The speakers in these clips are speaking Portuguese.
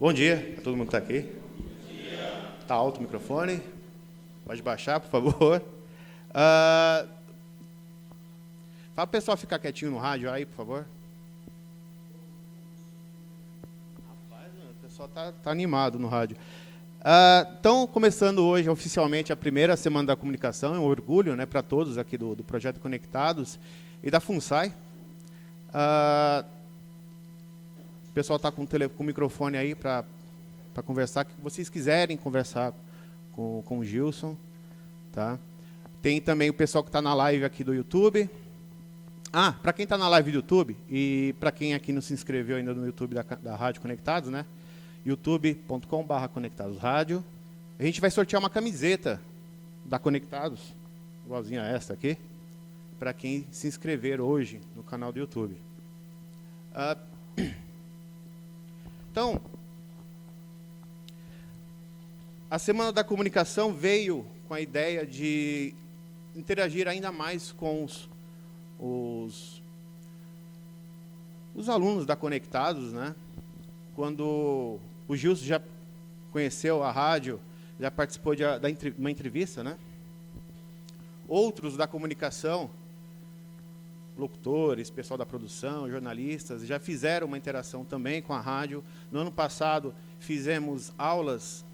Bom dia a todo mundo que está aqui. Está alto o microfone. Pode baixar, por favor. Fala para o pessoal ficar quietinho no rádio aí, por favor. Rapaz, o pessoal tá animado no rádio. Então, começando hoje oficialmente a primeira Semana da Comunicação, é um orgulho, né, para todos aqui do Projeto Conectados e da FUNSAI. O pessoal está com o microfone aí para conversar, que vocês quiserem conversar com o Gilson. Tá? Tem também o pessoal que está na live aqui do YouTube. Para quem está na live do YouTube, e para quem aqui não se inscreveu ainda no YouTube da Rádio Conectados, né? youtube.com/conectadosradio. A gente vai sortear uma camiseta da Conectados, igualzinha a essa aqui, para quem se inscrever hoje no canal do YouTube. Então, a Semana da Comunicação veio com a ideia de interagir ainda mais com os alunos da Conectados, né? Quando o Gilson já conheceu a rádio, já participou de uma entrevista, né? Outros da comunicação, locutores, pessoal da produção, jornalistas, já fizeram uma interação também com a rádio. No ano passado, fizemos aulas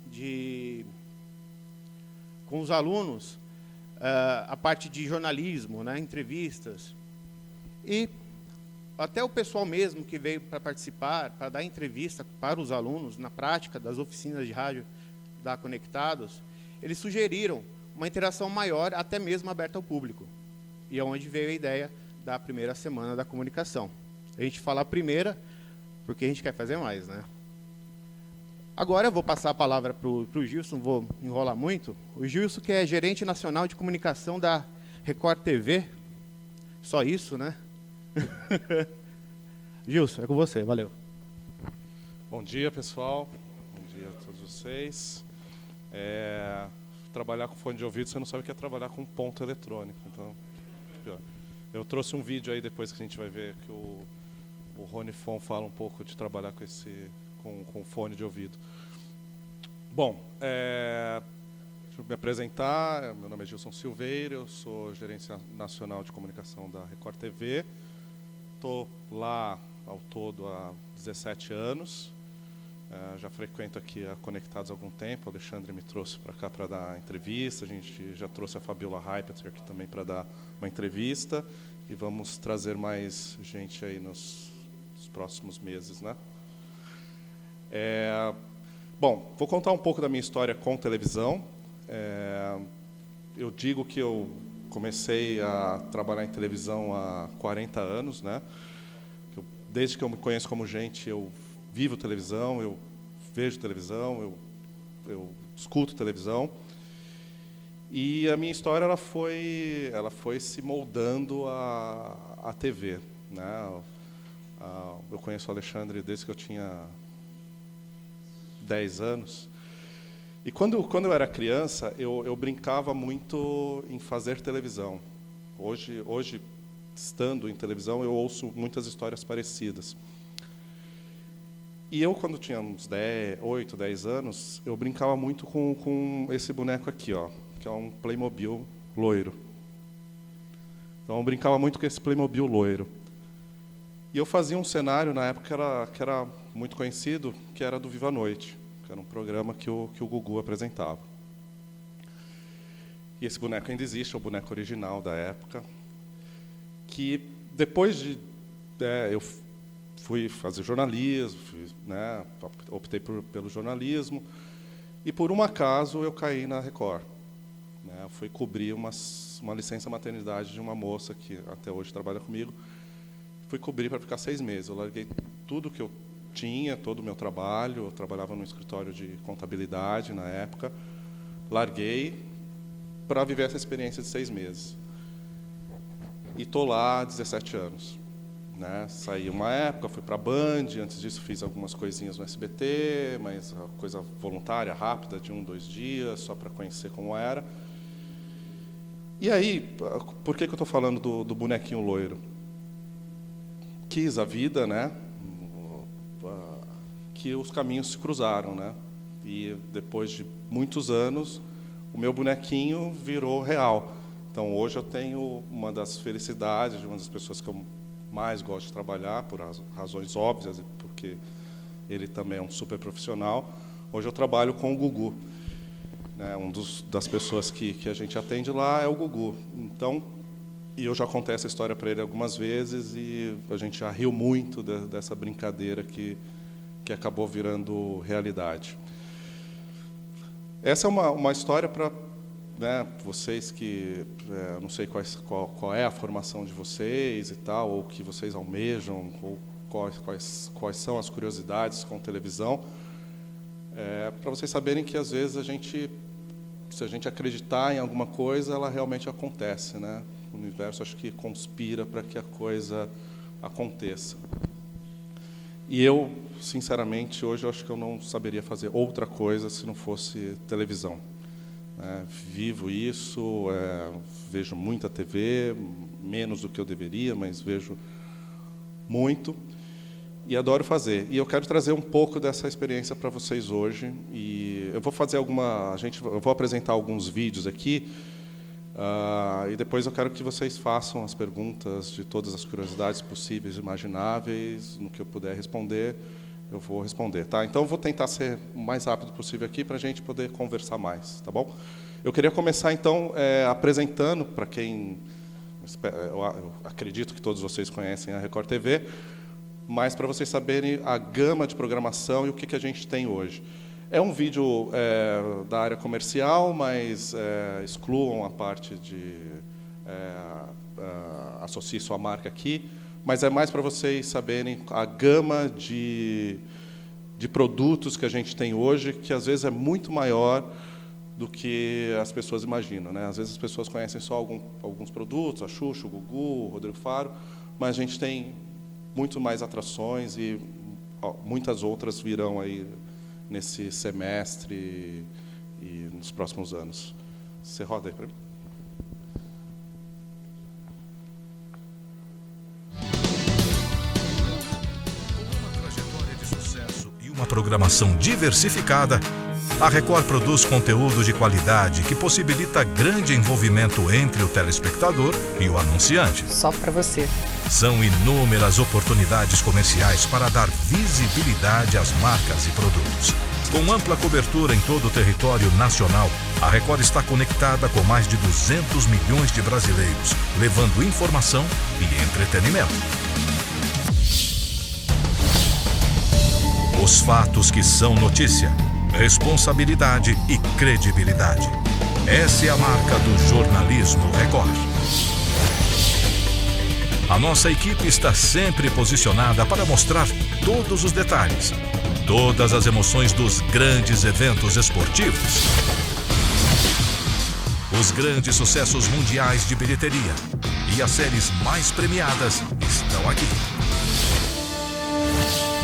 com os alunos, a parte de jornalismo, né, entrevistas. E até o pessoal mesmo que veio para participar, para dar entrevista para os alunos, na prática das oficinas de rádio da Conectados, eles sugeriram uma interação maior, até mesmo aberta ao público. E é onde veio a ideia da primeira Semana da Comunicação. A gente fala a primeira, porque a gente quer fazer mais, né? Agora eu vou passar a palavra para o Gilson, não vou enrolar muito. O Gilson, que é gerente nacional de comunicação da Record TV. Só isso, né? Gilson, é com você, valeu. Bom dia, pessoal. Bom dia a todos vocês. Trabalhar com fone de ouvido, você não sabe o que é trabalhar com ponto eletrônico. Então, pior. Eu trouxe um vídeo aí depois que a gente vai ver que o Rony Fon fala um pouco de trabalhar com fone de ouvido. Bom, deixa eu me apresentar. Meu nome é Gilson Silveira, eu sou gerente nacional de comunicação da Record TV. Estou lá ao todo há 17 anos. Já frequento aqui a Conectados há algum tempo. O Alexandre me trouxe para cá para dar entrevista. A gente já trouxe a Fabiola Heipetzer aqui também para dar uma entrevista. E vamos trazer mais gente aí nos próximos meses, né? Bom, vou contar um pouco da minha história com televisão. Eu digo que eu comecei a trabalhar em televisão há 40 anos, né? Desde que eu me conheço como gente, eu vivo televisão, eu vejo televisão, eu escuto televisão. E a minha história ela foi se moldando à TV, né? Eu conheço o Alexandre desde que eu tinha 10 anos. E quando eu era criança, eu brincava muito em fazer televisão. Hoje, estando em televisão, eu ouço muitas histórias parecidas. E eu, quando tinha uns 8, 10 anos, eu brincava muito com esse boneco aqui, ó, que é um Playmobil loiro. Então, eu brincava muito com esse Playmobil loiro. E eu fazia um cenário, na época, que era muito conhecido, que era do Viva a Noite, que era um programa que o Gugu apresentava. E esse boneco ainda existe, é o boneco original da época, que depois de... eu fui fazer jornalismo, né, optei pelo jornalismo, e por um acaso eu caí na Record. Né, eu fui cobrir uma licença maternidade de uma moça que até hoje trabalha comigo. Fui cobrir para ficar 6 meses. Eu larguei tudo que eu tinha, todo o meu trabalho. Eu trabalhava no escritório de contabilidade na época. Larguei para viver essa experiência de 6 meses. E estou lá há 17 anos. Né? Saí uma época, fui para a Band, antes disso fiz algumas coisinhas no SBT, mas coisa voluntária, rápida, de 1, 2 dias, só para conhecer como era. E aí, por que eu estou falando do bonequinho loiro? Quis a vida, né? que os caminhos se cruzaram, né? E depois de muitos anos, o meu bonequinho virou real. Então, hoje eu tenho uma das felicidades, uma das pessoas que eu mais gosto de trabalhar, por razões óbvias, porque ele também é um super profissional. Hoje eu trabalho com o Gugu, né? Das pessoas que a gente atende lá é o Gugu. Então, e eu já contei essa história para ele algumas vezes e a gente já riu muito dessa brincadeira que acabou virando realidade. Essa é uma história para, né, vocês que, não sei qual é a formação de vocês e tal, ou que vocês almejam, ou quais são as curiosidades com televisão, para vocês saberem que, às vezes, se a gente acreditar em alguma coisa, ela realmente acontece, né? O universo, acho que conspira para que a coisa aconteça. E eu, sinceramente, hoje eu acho que eu não saberia fazer outra coisa se não fosse televisão. Vivo isso, vejo muita TV, menos do que eu deveria, mas vejo muito e adoro fazer. E eu quero trazer um pouco dessa experiência para vocês hoje. E eu vou fazer eu vou apresentar alguns vídeos aqui. E depois eu quero que vocês façam as perguntas de todas as curiosidades possíveis e imagináveis. No que eu puder responder, eu vou responder, tá? Então, eu vou tentar ser o mais rápido possível aqui para a gente poder conversar mais, tá bom? Eu queria começar, então, apresentando, para quem... Eu acredito que todos vocês conhecem a Record TV, mas para vocês saberem a gama de programação e o que a gente tem hoje. É um vídeo da área comercial, mas excluam a parte de associe sua marca aqui, mas é mais para vocês saberem a gama de produtos que a gente tem hoje, que às vezes é muito maior do que as pessoas imaginam, né? Às vezes as pessoas conhecem só alguns produtos, a Xuxa, o Gugu, o Rodrigo Faro, mas a gente tem muito mais atrações e muitas outras virão aí nesse semestre e nos próximos anos. Você roda aí para mim. Uma trajetória de sucesso e uma programação diversificada, a Record produz conteúdo de qualidade que possibilita grande envolvimento entre o telespectador e o anunciante. Só para você. São inúmeras oportunidades comerciais para dar visibilidade às marcas e produtos. Com ampla cobertura em todo o território nacional, a Record está conectada com mais de 200 milhões de brasileiros, levando informação e entretenimento. Os fatos que são notícia, responsabilidade e credibilidade. Essa é a marca do jornalismo Record. A nossa equipe está sempre posicionada para mostrar todos os detalhes, todas as emoções dos grandes eventos esportivos, os grandes sucessos mundiais de bilheteria e as séries mais premiadas estão aqui.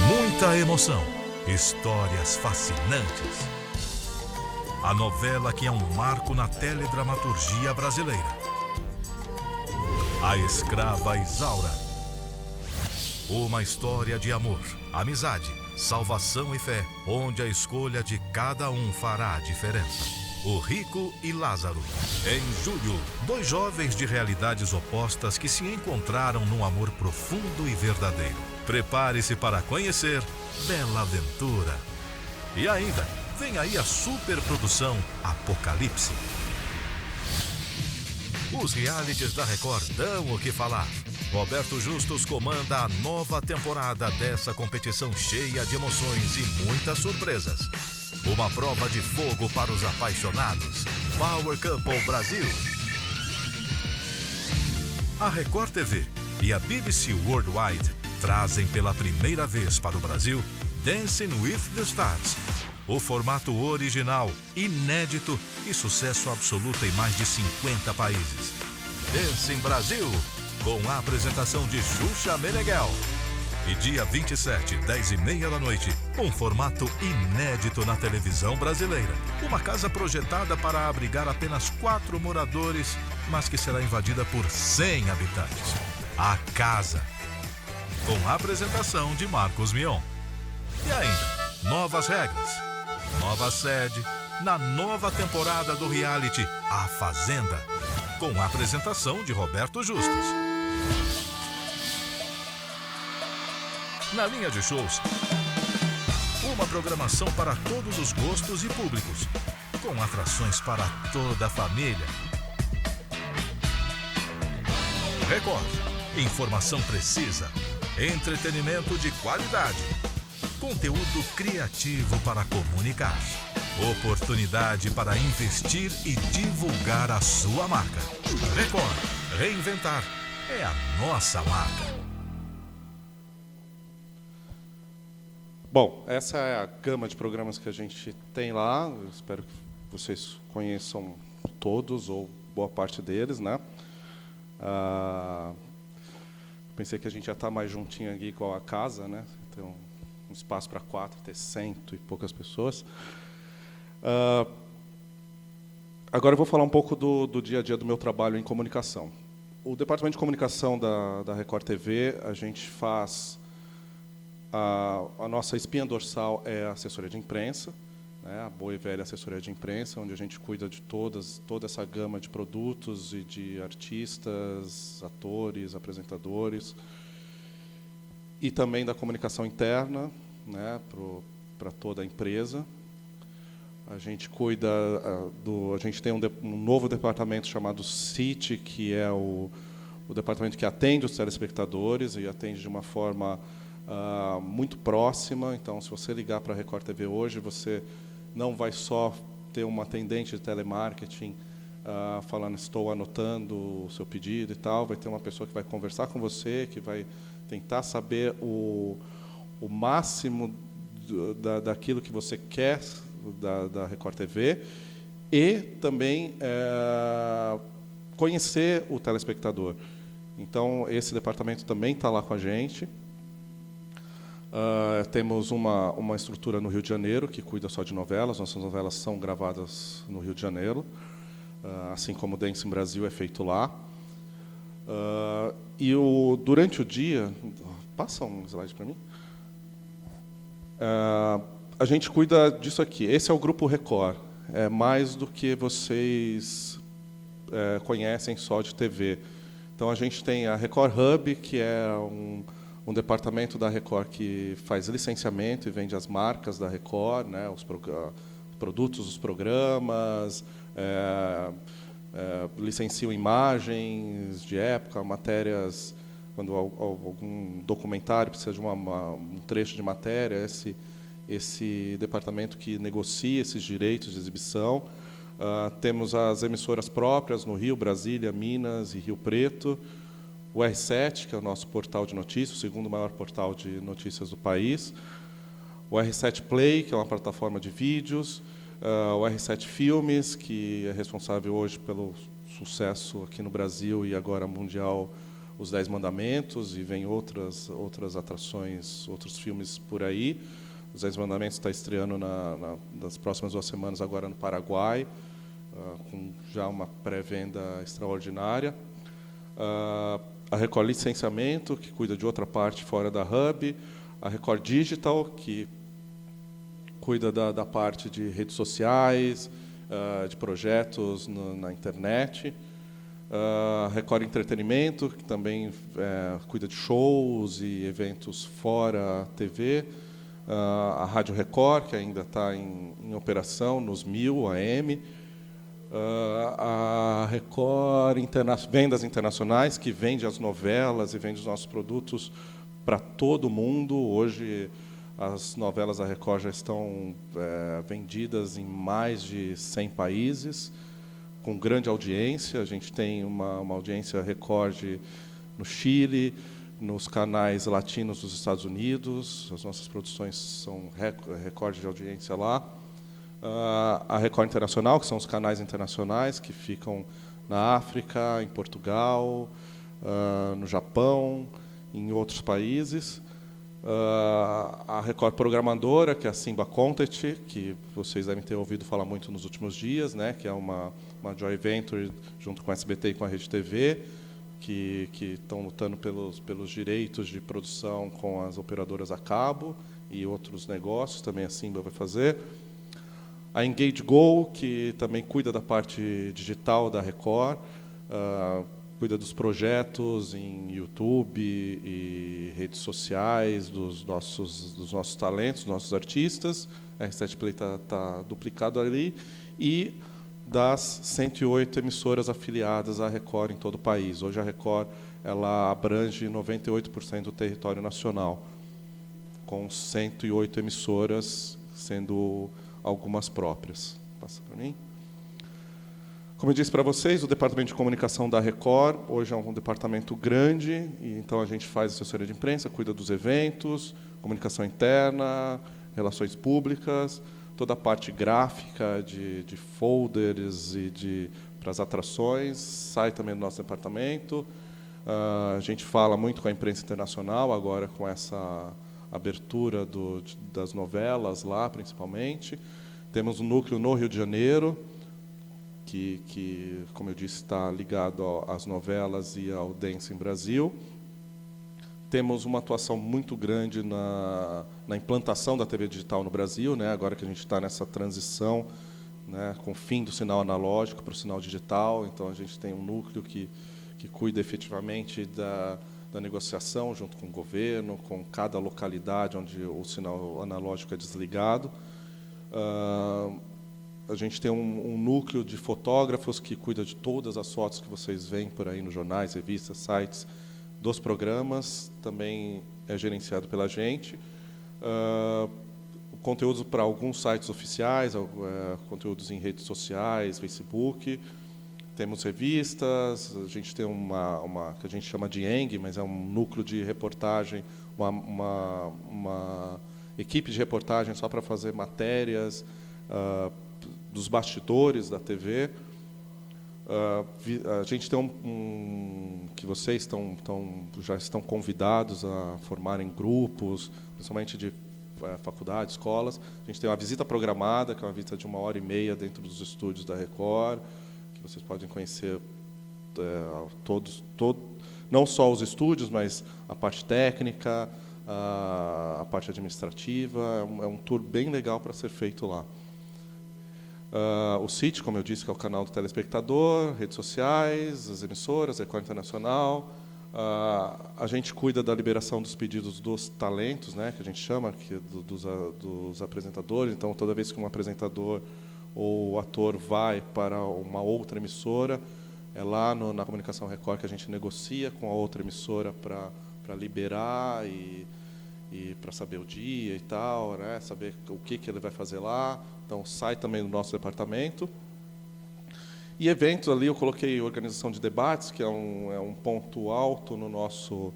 Muita emoção, histórias fascinantes. A novela que é um marco na teledramaturgia brasileira. A Escrava Isaura. Uma história de amor, amizade, salvação e fé, onde a escolha de cada um fará a diferença. O Rico e Lázaro. Em julho, dois jovens de realidades opostas que se encontraram num amor profundo e verdadeiro. Prepare-se para conhecer Bela Aventura. E ainda, vem aí a superprodução Apocalipse. Os realities da Record dão o que falar. Roberto Justus comanda a nova temporada dessa competição cheia de emoções e muitas surpresas. Uma prova de fogo para os apaixonados. Power Couple Brasil. A Record TV e a BBC Worldwide trazem pela primeira vez para o Brasil Dancing with the Stars. O formato original, inédito e sucesso absoluto em mais de 50 países. Dancing Brasil, com a apresentação de Xuxa Meneghel. E dia 27, 10h30 da noite, um formato inédito na televisão brasileira. Uma casa projetada para abrigar apenas 4 moradores, mas que será invadida por 100 habitantes. A Casa. Com a apresentação de Marcos Mion. E ainda, novas regras, nova sede, na nova temporada do reality A Fazenda, com a apresentação de Roberto Justus. Na linha de shows, uma programação para todos os gostos e públicos, com atrações para toda a família. Record, informação precisa, entretenimento de qualidade, conteúdo criativo para comunicar, oportunidade para investir e divulgar a sua marca. Record, reinventar é a nossa marca. Bom, essa é a gama de programas que a gente tem lá. Eu espero que vocês conheçam todos, ou boa parte deles, né? Pensei que a gente já está mais juntinho aqui com a casa, né? Tem um espaço para 4, ter 100 e poucas pessoas. Agora eu vou falar um pouco do dia a dia do meu trabalho em comunicação. O departamento de comunicação da Record TV, a gente faz... A nossa espinha dorsal é a assessoria de imprensa, né, a boa e velha assessoria de imprensa, onde a gente cuida de toda essa gama de produtos e de artistas, atores, apresentadores, e também da comunicação interna, né, para toda a empresa. A gente cuida a gente tem um novo departamento chamado CIT, que é o departamento que atende os telespectadores e atende de uma forma muito próxima. Então, se você ligar para a Record TV hoje, você não vai só ter uma atendente de telemarketing falando, estou anotando o seu pedido e tal, vai ter uma pessoa que vai conversar com você, que vai tentar saber o máximo daquilo que você quer da Record TV e também conhecer o telespectador. Então, esse departamento também está lá com a gente. Temos uma estrutura no Rio de Janeiro que cuida só de novelas. Nossas novelas são gravadas no Rio de Janeiro, assim como o Dance em Brasil é feito lá. Durante o dia... Passa um slide para mim. A gente cuida disso aqui. Esse é o Grupo Record. É mais do que vocês conhecem só de TV. Então, a gente tem a Record Hub, que é um departamento da Record que faz licenciamento e vende as marcas da Record, né, os produtos, os programas, licenciam imagens de época, matérias, quando algum documentário precisa de um trecho de matéria, esse departamento que negocia esses direitos de exibição. Temos as emissoras próprias no Rio, Brasília, Minas e Rio Preto. O R7, que é o nosso portal de notícias, o segundo maior portal de notícias do país. O R7 Play, que é uma plataforma de vídeos. O R7 Filmes, que é responsável hoje pelo sucesso aqui no Brasil e agora mundial, Os 10 Mandamentos, e vem outras atrações, outros filmes por aí. Os 10 Mandamentos está estreando nas próximas 2 semanas agora no Paraguai, com já uma pré-venda extraordinária. A Record Licenciamento, que cuida de outra parte fora da Hub. A Record Digital, que cuida da parte de redes sociais, de projetos na internet. A Record Entretenimento, que também cuida de shows e eventos fora a TV. A Rádio Record, que ainda está em operação nos 1000 AM. A Record Vendas Internacionais, que vende as novelas e vende os nossos produtos para todo mundo. Hoje, as novelas da Record já estão vendidas em mais de 100 países, com grande audiência. A gente tem uma audiência recorde no Chile, nos canais latinos dos Estados Unidos. As nossas produções são recorde de audiência lá. A Record Internacional, que são os canais internacionais que ficam na África, em Portugal, no Japão, em outros países. A Record Programadora, que é a Simba Content, que vocês devem ter ouvido falar muito nos últimos dias, né, que é uma joint venture junto com a SBT e com a Rede TV, que estão lutando pelos direitos de produção com as operadoras a cabo, e outros negócios, também a Simba vai fazer. A Engage Go, que também cuida da parte digital da Record, cuida dos projetos em YouTube e redes sociais dos nossos talentos, dos nossos artistas. A R7 Play está duplicado ali. E das 108 emissoras afiliadas à Record em todo o país. Hoje a Record ela abrange 98% do território nacional, com 108 emissoras, sendo algumas próprias. Passa para mim. Como eu disse para vocês, o Departamento de Comunicação da Record hoje é um departamento grande, e então a gente faz assessoria de imprensa, cuida dos eventos, comunicação interna, relações públicas, toda a parte gráfica de folders e para as atrações, sai também do nosso departamento. A gente fala muito com a imprensa internacional, agora com essa abertura das novelas lá, principalmente. Temos um núcleo no Rio de Janeiro, que como eu disse, está ligado às novelas e ao Dance em Brasil. Temos uma atuação muito grande na implantação da TV digital no Brasil, né? Agora que a gente está nessa transição, né, com o fim do sinal analógico para o sinal digital. Então, a gente tem um núcleo que cuida efetivamente da negociação junto com o governo, com cada localidade onde o sinal analógico é desligado. A gente tem um núcleo de fotógrafos que cuida de todas as fotos que vocês veem por aí nos jornais, revistas, sites dos programas, também é gerenciado pela gente. Conteúdos para alguns sites oficiais, conteúdos em redes sociais, Facebook. Temos revistas, a gente tem uma que a gente chama de ENG, mas é um núcleo de reportagem, uma equipe de reportagem só para fazer matérias dos bastidores da TV. A gente tem que vocês já estão convidados a formarem grupos, principalmente de faculdades, escolas. A gente tem uma visita programada, que é uma visita de 1h30 dentro dos estúdios da Record, que vocês podem conhecer não só os estúdios, mas a parte técnica, a parte administrativa. É um tour bem legal para ser feito lá. O sítio, como eu disse, que é o canal do telespectador, redes sociais, as emissoras, Record Internacional. A gente cuida da liberação dos pedidos dos talentos, né, que a gente chama, dos apresentadores. Então, toda vez que um apresentador ou ator vai para uma outra emissora, é lá na Comunicação Record que a gente negocia com a outra emissora para liberar e para saber o dia e tal, né, saber o que ele vai fazer lá. Então, sai também do nosso departamento. E eventos ali, eu coloquei organização de debates, que é um ponto alto no nosso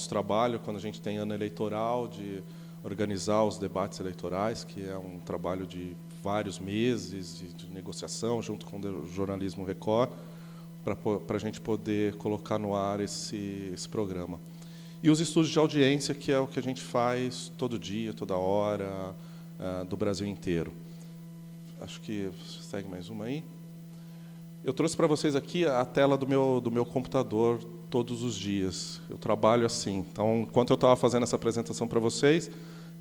trabalho, quando a gente tem ano eleitoral, de organizar os debates eleitorais, que é um trabalho de vários meses de negociação, junto com o Jornalismo Record, para a gente poder colocar no ar esse programa. E os estudos de audiência, que é o que a gente faz todo dia, toda hora, do Brasil inteiro. Acho que segue mais uma aí. Eu trouxe para vocês aqui a tela do meu computador todos os dias. Eu trabalho assim. Então, enquanto eu estava fazendo essa apresentação para vocês,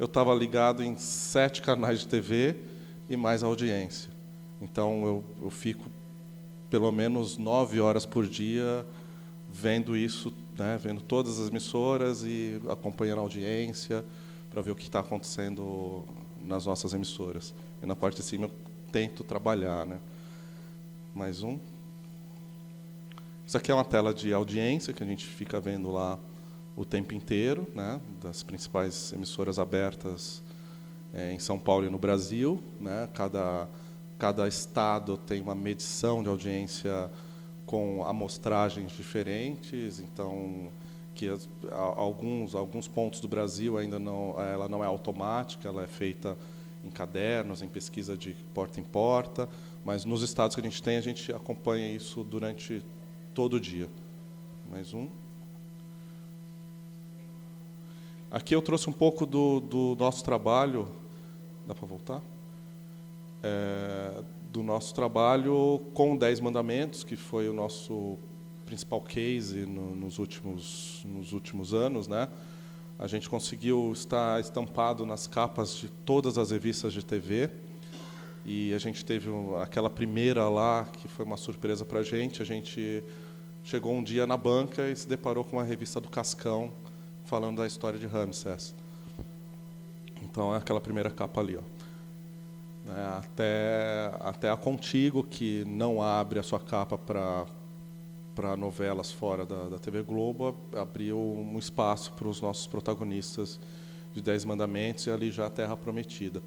eu estava ligado em 7 canais de TV e mais audiência. Então, eu fico pelo menos 9 horas por dia vendo isso, né, vendo todas as emissoras e acompanhando a audiência para ver o que está acontecendo nas nossas emissoras. E na parte de cima eu tento trabalhar, né? Mais um. Isso aqui é uma tela de audiência que a gente fica vendo lá o tempo inteiro, né, das principais emissoras abertas em São Paulo e no Brasil, né? Cada estado tem uma medição de audiência com amostragens diferentes, então que alguns pontos do Brasil ainda ela não é automática, ela é feita em cadernos, em pesquisa de porta em porta, mas nos estados que a gente acompanha isso durante todo o dia. Mais um. Aqui eu trouxe um pouco do nosso trabalho. Dá para voltar? Do nosso trabalho com 10 Mandamentos, que foi o nosso principal case nos últimos anos, né? A gente conseguiu estar estampado nas capas de todas as revistas de TV. E a gente teve aquela primeira lá, que foi uma surpresa para a gente. A gente chegou um dia na banca e se deparou com uma revista do Cascão, falando da história de Ramsés. Então, é aquela primeira capa ali, ó. Até a Contigo, que não abre a sua capa para novelas fora da TV Globo, abriu um espaço para os nossos protagonistas de 10 Mandamentos e ali já a Terra Prometida.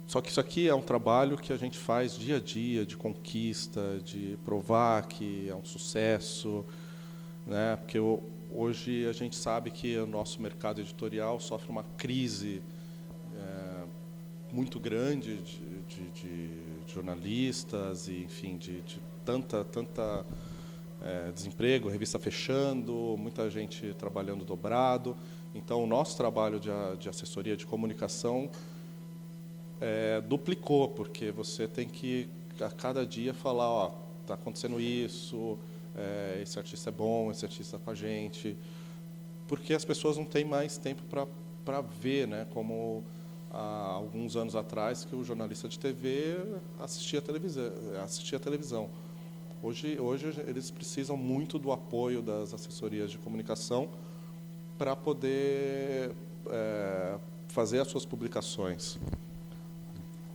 Só que isso aqui é um trabalho que a gente faz dia a dia, de conquista, de provar que é um sucesso, né? Porque hoje a gente sabe que o nosso mercado editorial sofre uma crise muito grande de jornalistas e, enfim, de tanta desemprego, revista fechando, muita gente trabalhando dobrado. Então, o nosso trabalho de assessoria de comunicação duplicou, porque você tem que, a cada dia, falar, ó, está acontecendo isso, esse artista é bom, esse artista está com a gente, porque as pessoas não têm mais tempo para ver, né, como há alguns anos atrás, que o jornalista de TV assistia a televisão. Hoje eles precisam muito do apoio das assessorias de comunicação para poder fazer as suas publicações.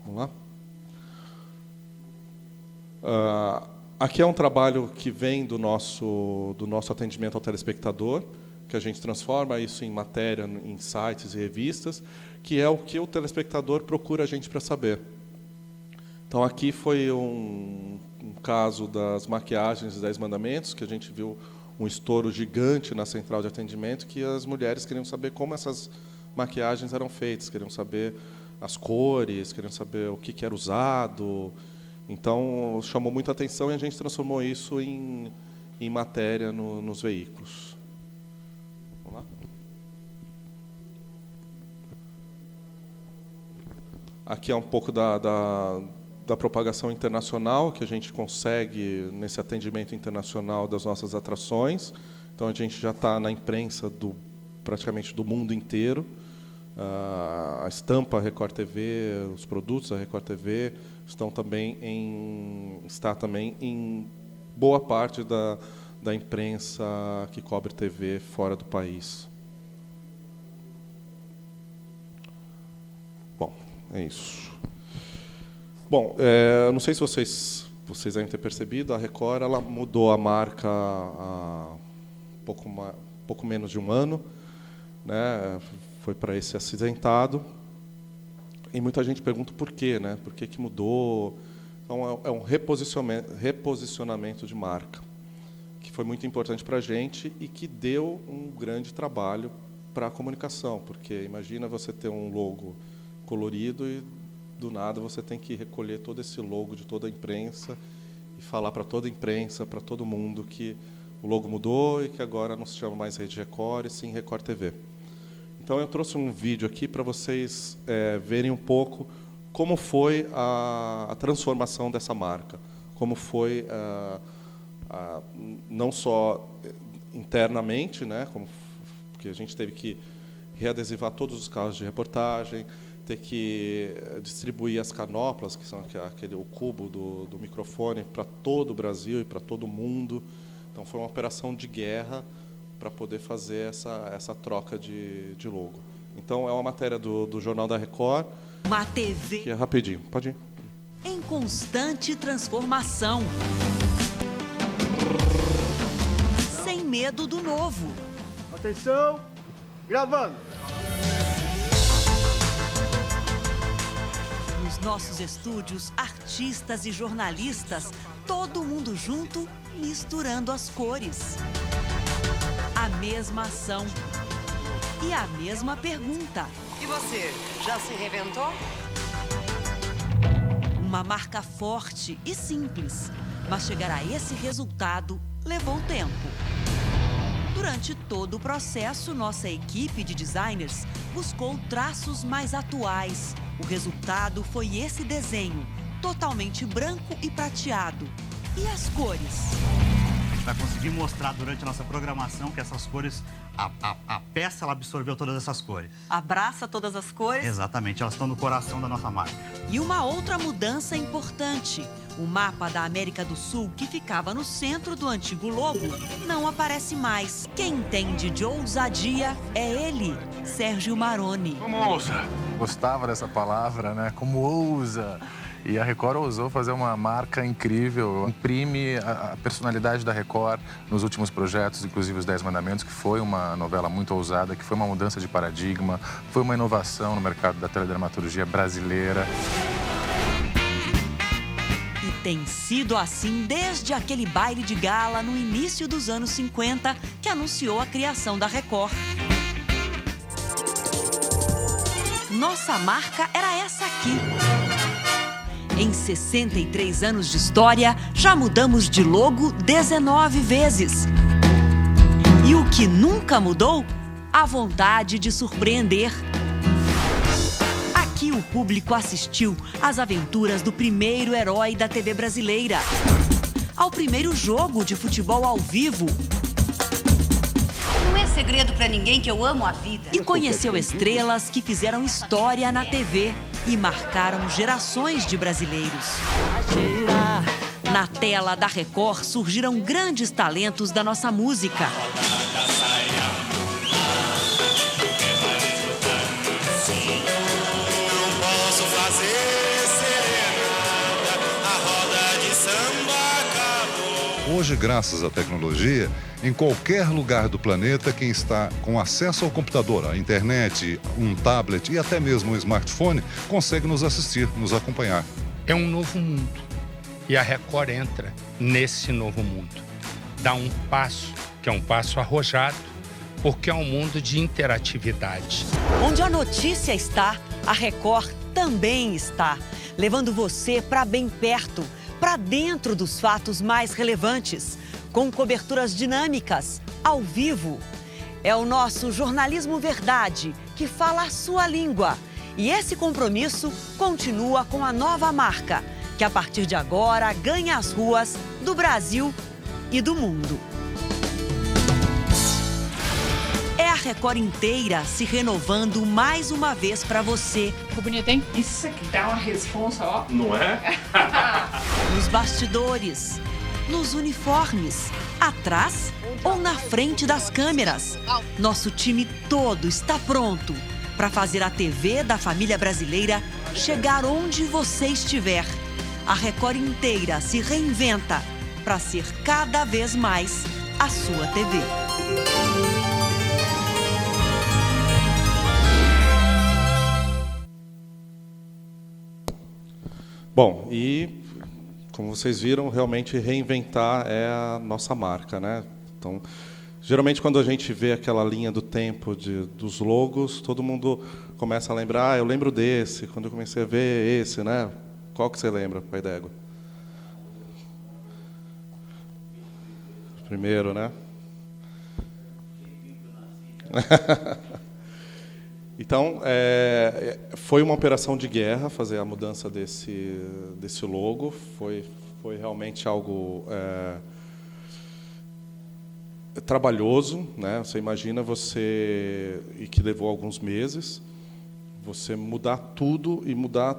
Vamos lá? Aqui é um trabalho que vem do nosso atendimento ao telespectador, que a gente transforma isso em matéria, em sites e revistas, que é o que o telespectador procura a gente para saber. Então, aqui foi um caso das maquiagens dos 10 Mandamentos, que a gente viu um estouro gigante na central de atendimento, que as mulheres queriam saber como essas maquiagens eram feitas, queriam saber as cores, queriam saber o que era usado. Então, chamou muita atenção e a gente transformou isso em matéria nos veículos. Vamos lá? Aqui é um pouco da propagação internacional que a gente consegue nesse atendimento internacional das nossas atrações. Então, a gente já está na imprensa praticamente do mundo inteiro. A estampa Record TV, os produtos da Record TV está também em boa parte da imprensa que cobre TV fora do país. Bom, é isso. Bom, não sei se vocês devem ter percebido, a Record ela mudou a marca há pouco menos de um ano, né? Foi para esse acidentado. E muita gente pergunta por quê, né? Por que mudou? Então, é um reposicionamento de marca, que foi muito importante para a gente e que deu um grande trabalho para a comunicação, porque imagina você ter um logo colorido e, do nada, você tem que recolher todo esse logo de toda a imprensa e falar para toda a imprensa, para todo mundo, que o logo mudou e que agora não se chama mais Rede Record, e sim Record TV. Então, eu trouxe um vídeo aqui para vocês verem um pouco como foi a transformação dessa marca, como foi não só internamente, né, porque a gente teve que readesivar todos os carros de reportagem, ter que distribuir as canoplas, que são o cubo do microfone, para todo o Brasil e para todo o mundo. Então, foi uma operação de guerra para poder fazer essa troca de logo. Então, é uma matéria do Jornal da Record. Uma TV que é rapidinho, pode ir. Em constante transformação. Sem medo do novo. Atenção, gravando. Nos nossos estúdios, artistas e jornalistas, todo mundo junto, misturando as cores. A mesma ação e a mesma pergunta. E você, já se reinventou? Uma marca forte e simples, mas chegar a esse resultado levou tempo. Durante todo o processo, nossa equipe de designers buscou traços mais atuais. O resultado foi esse desenho, totalmente branco e prateado. E as cores? vai conseguir mostrar durante a nossa programação que essas cores, a peça ela absorveu todas essas cores. Abraça todas as cores. Exatamente, elas estão no coração da nossa marca. E uma outra mudança importante. O mapa da América do Sul, que ficava no centro do antigo logo, não aparece mais. Quem entende de ousadia é ele, Sérgio Maroni. Como ousa? Gostava dessa palavra, né? Como ousa? E a Record ousou fazer uma marca incrível, imprime a personalidade da Record nos últimos projetos, inclusive os 10 Mandamentos, que foi uma novela muito ousada, que foi uma mudança de paradigma, foi uma inovação no mercado da teledramaturgia brasileira. E tem sido assim desde aquele baile de gala no início dos anos 50, que anunciou a criação da Record. Nossa marca era essa aqui. Em 63 anos de história, já mudamos de logo 19 vezes. E o que nunca mudou? A vontade de surpreender. Aqui o público assistiu às aventuras do primeiro herói da TV brasileira, ao primeiro jogo de futebol ao vivo. Não é segredo pra ninguém que eu amo a vida. E conheceu estrelas que fizeram história na TV e marcaram gerações de brasileiros. Na tela da Record surgiram grandes talentos da nossa música. Hoje, graças à tecnologia, em qualquer lugar do planeta, quem está com acesso ao computador, à internet, um tablet e até mesmo um smartphone, consegue nos assistir, nos acompanhar. É um novo mundo e a Record entra nesse novo mundo. Dá um passo, que é um passo arrojado, porque é um mundo de interatividade. Onde a notícia está, a Record também está, levando você para bem perto, para dentro dos fatos mais relevantes, com coberturas dinâmicas, ao vivo. É o nosso jornalismo verdade, que fala a sua língua. E esse compromisso continua com a nova marca, que a partir de agora ganha as ruas do Brasil e do mundo. É a Record inteira se renovando mais uma vez para você. Ficou bonito, hein? Isso aqui dá uma responsa, ó. Não é? Nos bastidores, nos uniformes, atrás ou na frente das câmeras. Nosso time todo está pronto para fazer a TV da família brasileira chegar onde você estiver. A Record inteira se reinventa para ser cada vez mais a sua TV. Bom, e como vocês viram, realmente reinventar é a nossa marca, né? Então, geralmente quando a gente vê aquela linha do tempo dos logos, todo mundo começa a lembrar, eu lembro desse, quando eu comecei a ver esse, né? Qual que você lembra, Pai d'Égua? Primeiro, né? Então, foi uma operação de guerra fazer a mudança desse logo. Foi realmente algo trabalhoso, né? Você imagina e que levou alguns meses, você mudar tudo e mudar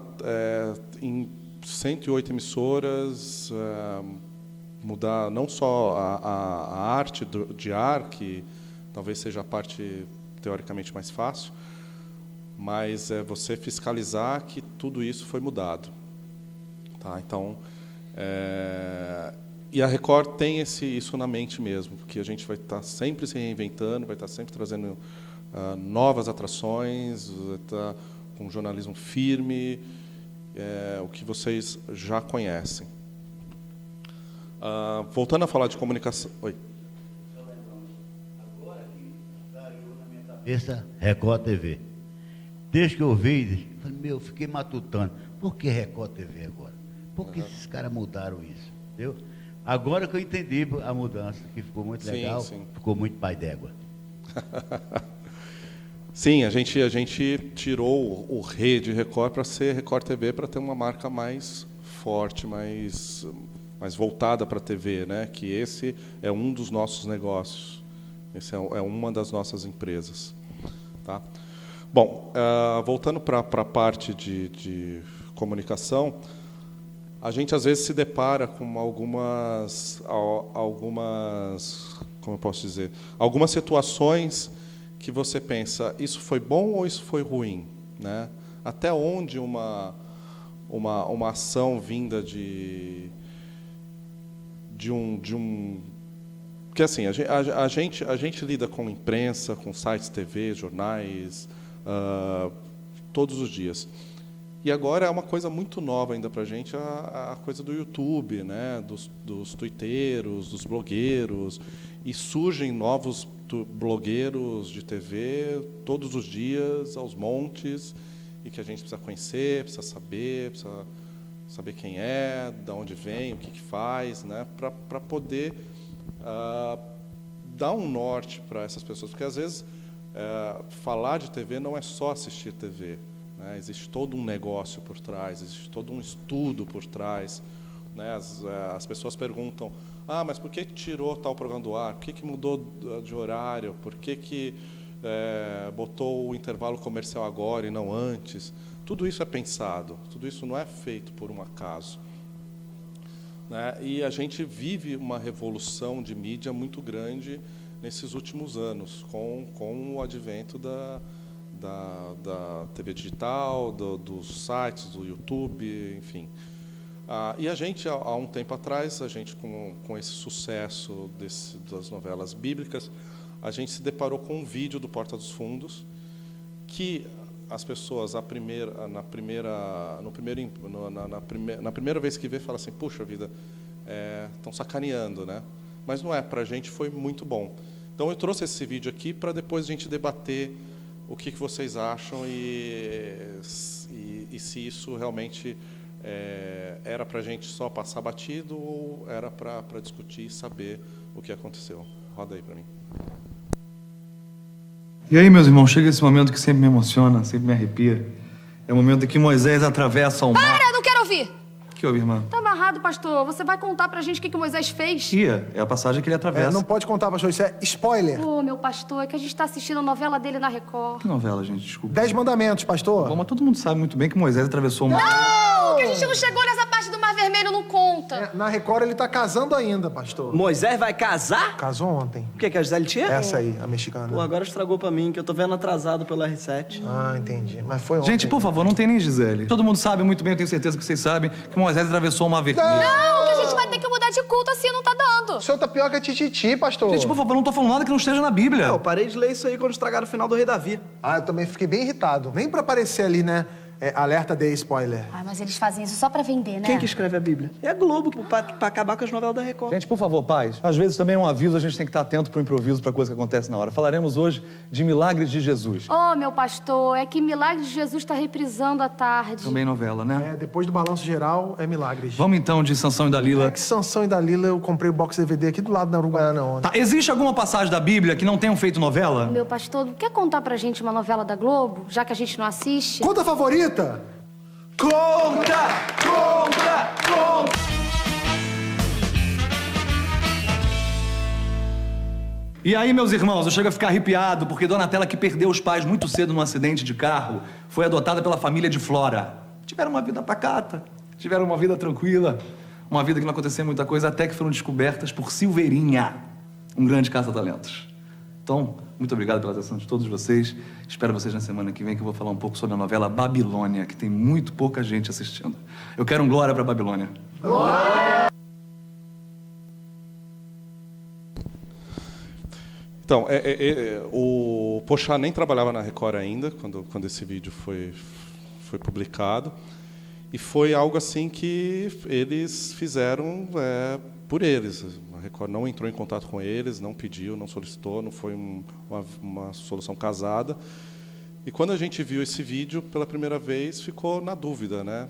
em 108 emissoras, mudar não só a arte de ar, que talvez seja a parte teoricamente mais fácil, mas você fiscalizar que tudo isso foi mudado. Tá? Então, e a Record tem isso na mente mesmo, porque a gente vai estar sempre se reinventando, vai estar sempre trazendo novas atrações, vai estar com jornalismo firme, o que vocês já conhecem. Voltando a falar de comunicação... Oi. Essa Record TV. Desde que eu vi, falei, fiquei matutando. Por que Record TV agora? Por que esses caras mudaram isso? Entendeu? Agora que eu entendi a mudança, que ficou muito legal, sim. Ficou muito pai d'égua. Sim, a gente tirou o Rede Record para ser Record TV, para ter uma marca mais forte, mais mas voltada para a TV, né? Que esse é um dos nossos negócios. Esse é uma das nossas empresas. Tá? Bom, voltando para a parte de comunicação, a gente às vezes se depara com algumas, como eu posso dizer, algumas situações que você pensa, isso foi bom ou isso foi ruim, né? Até onde uma ação vinda de um porque assim a gente lida com imprensa, com sites TV, jornais, todos os dias. E agora é uma coisa muito nova ainda para a gente, a coisa do YouTube, né? dos twitteiros, dos blogueiros, e surgem novos blogueiros de TV todos os dias, aos montes, e que a gente precisa conhecer, precisa saber quem é, de onde vem, o que faz, né? Para poder dar um norte para essas pessoas, porque às vezes falar de TV não é só assistir TV. Né? Existe todo um negócio por trás, existe todo um estudo por trás. Né? As pessoas perguntam, mas por que tirou tal programa do ar? Por que mudou de horário? Por que botou o intervalo comercial agora e não antes? Tudo isso é pensado, tudo isso não é feito por um acaso. Né? E a gente vive uma revolução de mídia muito grande nesses últimos anos, com o advento da TV digital, dos sites, do YouTube, enfim. E a gente, há um tempo atrás, a gente com esse sucesso das novelas bíblicas, a gente se deparou com um vídeo do Porta dos Fundos, que as pessoas, na primeira vez que vê, falam assim, puxa vida, estão sacaneando, né? Mas não é, para a gente foi muito bom. Então eu trouxe esse vídeo aqui para depois a gente debater o que vocês acham e se isso realmente era para a gente só passar batido ou era para discutir e saber o que aconteceu. Roda aí para mim. E aí, meus irmãos, chega esse momento que sempre me emociona, sempre me arrepia. É o momento em que Moisés atravessa o mar... Para, não quero ouvir! O que houve, irmã? Tá amarrado, pastor. Você vai contar pra gente o que Moisés fez? Tia, é a passagem que ele atravessa. Não pode contar, pastor, isso é spoiler. Ô, meu pastor, é que a gente tá assistindo a novela dele na Record. Que novela, gente? Desculpa. 10 Mandamentos, pastor. Bom, mas todo mundo sabe muito bem que Moisés atravessou o mar... Não! Que a gente não chegou nessa parte do Mar Vermelho, não conta. Na Record ele tá casando ainda, pastor. Moisés vai casar? Casou ontem. O que é a Gisele Tia? Essa aí, a mexicana. Pô, agora estragou pra mim, que eu tô vendo atrasado pelo R7. Entendi. Mas foi ontem. Gente, por favor, não tem nem Gisele. Todo mundo sabe muito bem, eu tenho certeza que vocês sabem, que Moisés atravessou o mar vermelho. Não, que a gente vai ter que mudar de culto assim, não tá dando. O senhor tá pior que a tititi, pastor. Gente, por favor, não tô falando nada que não esteja na Bíblia. Eu parei de ler isso aí quando estragaram o final do Rei Davi. Eu também fiquei bem irritado. Nem pra aparecer ali, né? Alerta de spoiler. Mas eles fazem isso só pra vender, né? Quem que escreve a Bíblia? É a Globo, pra acabar com as novelas da Record. Gente, por favor, paz. Às vezes também é um aviso, a gente tem que estar atento pro improviso, pra coisa que acontece na hora. Falaremos hoje de Milagres de Jesus. Meu pastor, é que Milagres de Jesus tá reprisando à tarde. Também novela, né? Depois do balanço geral, é Milagres. Vamos então de Sansão e Dalila. Que Sansão e Dalila, eu comprei o box DVD aqui do lado da Uruguaiana ontem. Tá, existe alguma passagem da Bíblia que não tenham feito novela? Meu pastor, quer contar pra gente uma novela da Globo, já que a gente não assiste? Conta a favorita! Conta! E aí, meus irmãos, eu chego a ficar arrepiado porque Donatella, que perdeu os pais muito cedo num acidente de carro, foi adotada pela família de Flora. Tiveram uma vida pacata, tiveram uma vida tranquila, uma vida que não acontecia muita coisa, até que foram descobertas por Silveirinha, um grande caça-talentos. Então, muito obrigado pela atenção de todos vocês. Espero vocês na semana que vem, que eu vou falar um pouco sobre a novela Babilônia, que tem muito pouca gente assistindo. Eu quero um glória para Babilônia. Glória! Então, o Pochá nem trabalhava na Record ainda, quando esse vídeo foi publicado. E foi algo assim que eles fizeram por eles. A Record não entrou em contato com eles, não pediu, não solicitou, não foi uma solução casada. E quando a gente viu esse vídeo pela primeira vez, ficou na dúvida, né?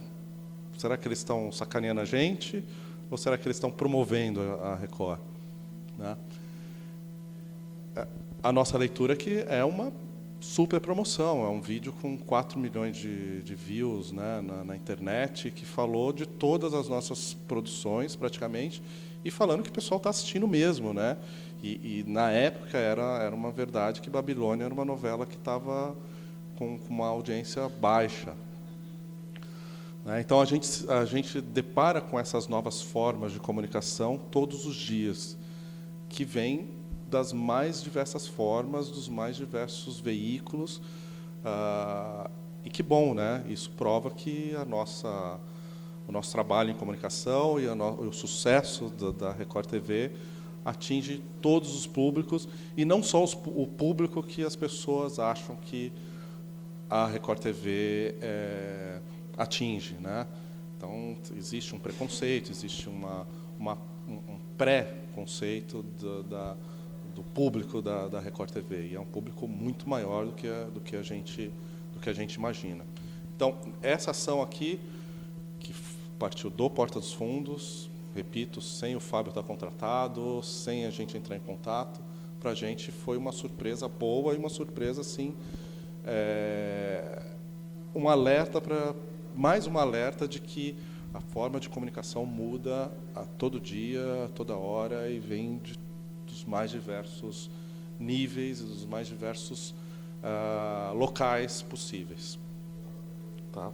Será que eles estão sacaneando a gente ou será que eles estão promovendo a Record? Né? A nossa leitura é que é uma super promoção. É um vídeo com 4 milhões de views, né, na internet, que falou de todas as nossas produções, praticamente, e falando que o pessoal está assistindo mesmo, né? E na época era uma verdade que Babilônia era uma novela que estava com uma audiência baixa. Então a gente depara com essas novas formas de comunicação todos os dias, que vêm das mais diversas formas, dos mais diversos veículos, e que bom, né? Isso prova que o nosso trabalho em comunicação e o sucesso da Record TV atinge todos os públicos, e não só o público que as pessoas acham que a Record TV atinge, né? Então existe um preconceito, existe um pré-conceito do público da Record TV, e é um público muito maior do que a gente imagina. Então essa ação aqui, que partiu do Porta dos Fundos, repito, sem o Fábio estar contratado, sem a gente entrar em contato, para a gente foi uma surpresa boa e uma surpresa, assim, mais um alerta de que a forma de comunicação muda a todo dia, a toda hora, e vem dos mais diversos níveis, dos mais diversos locais possíveis. Tá?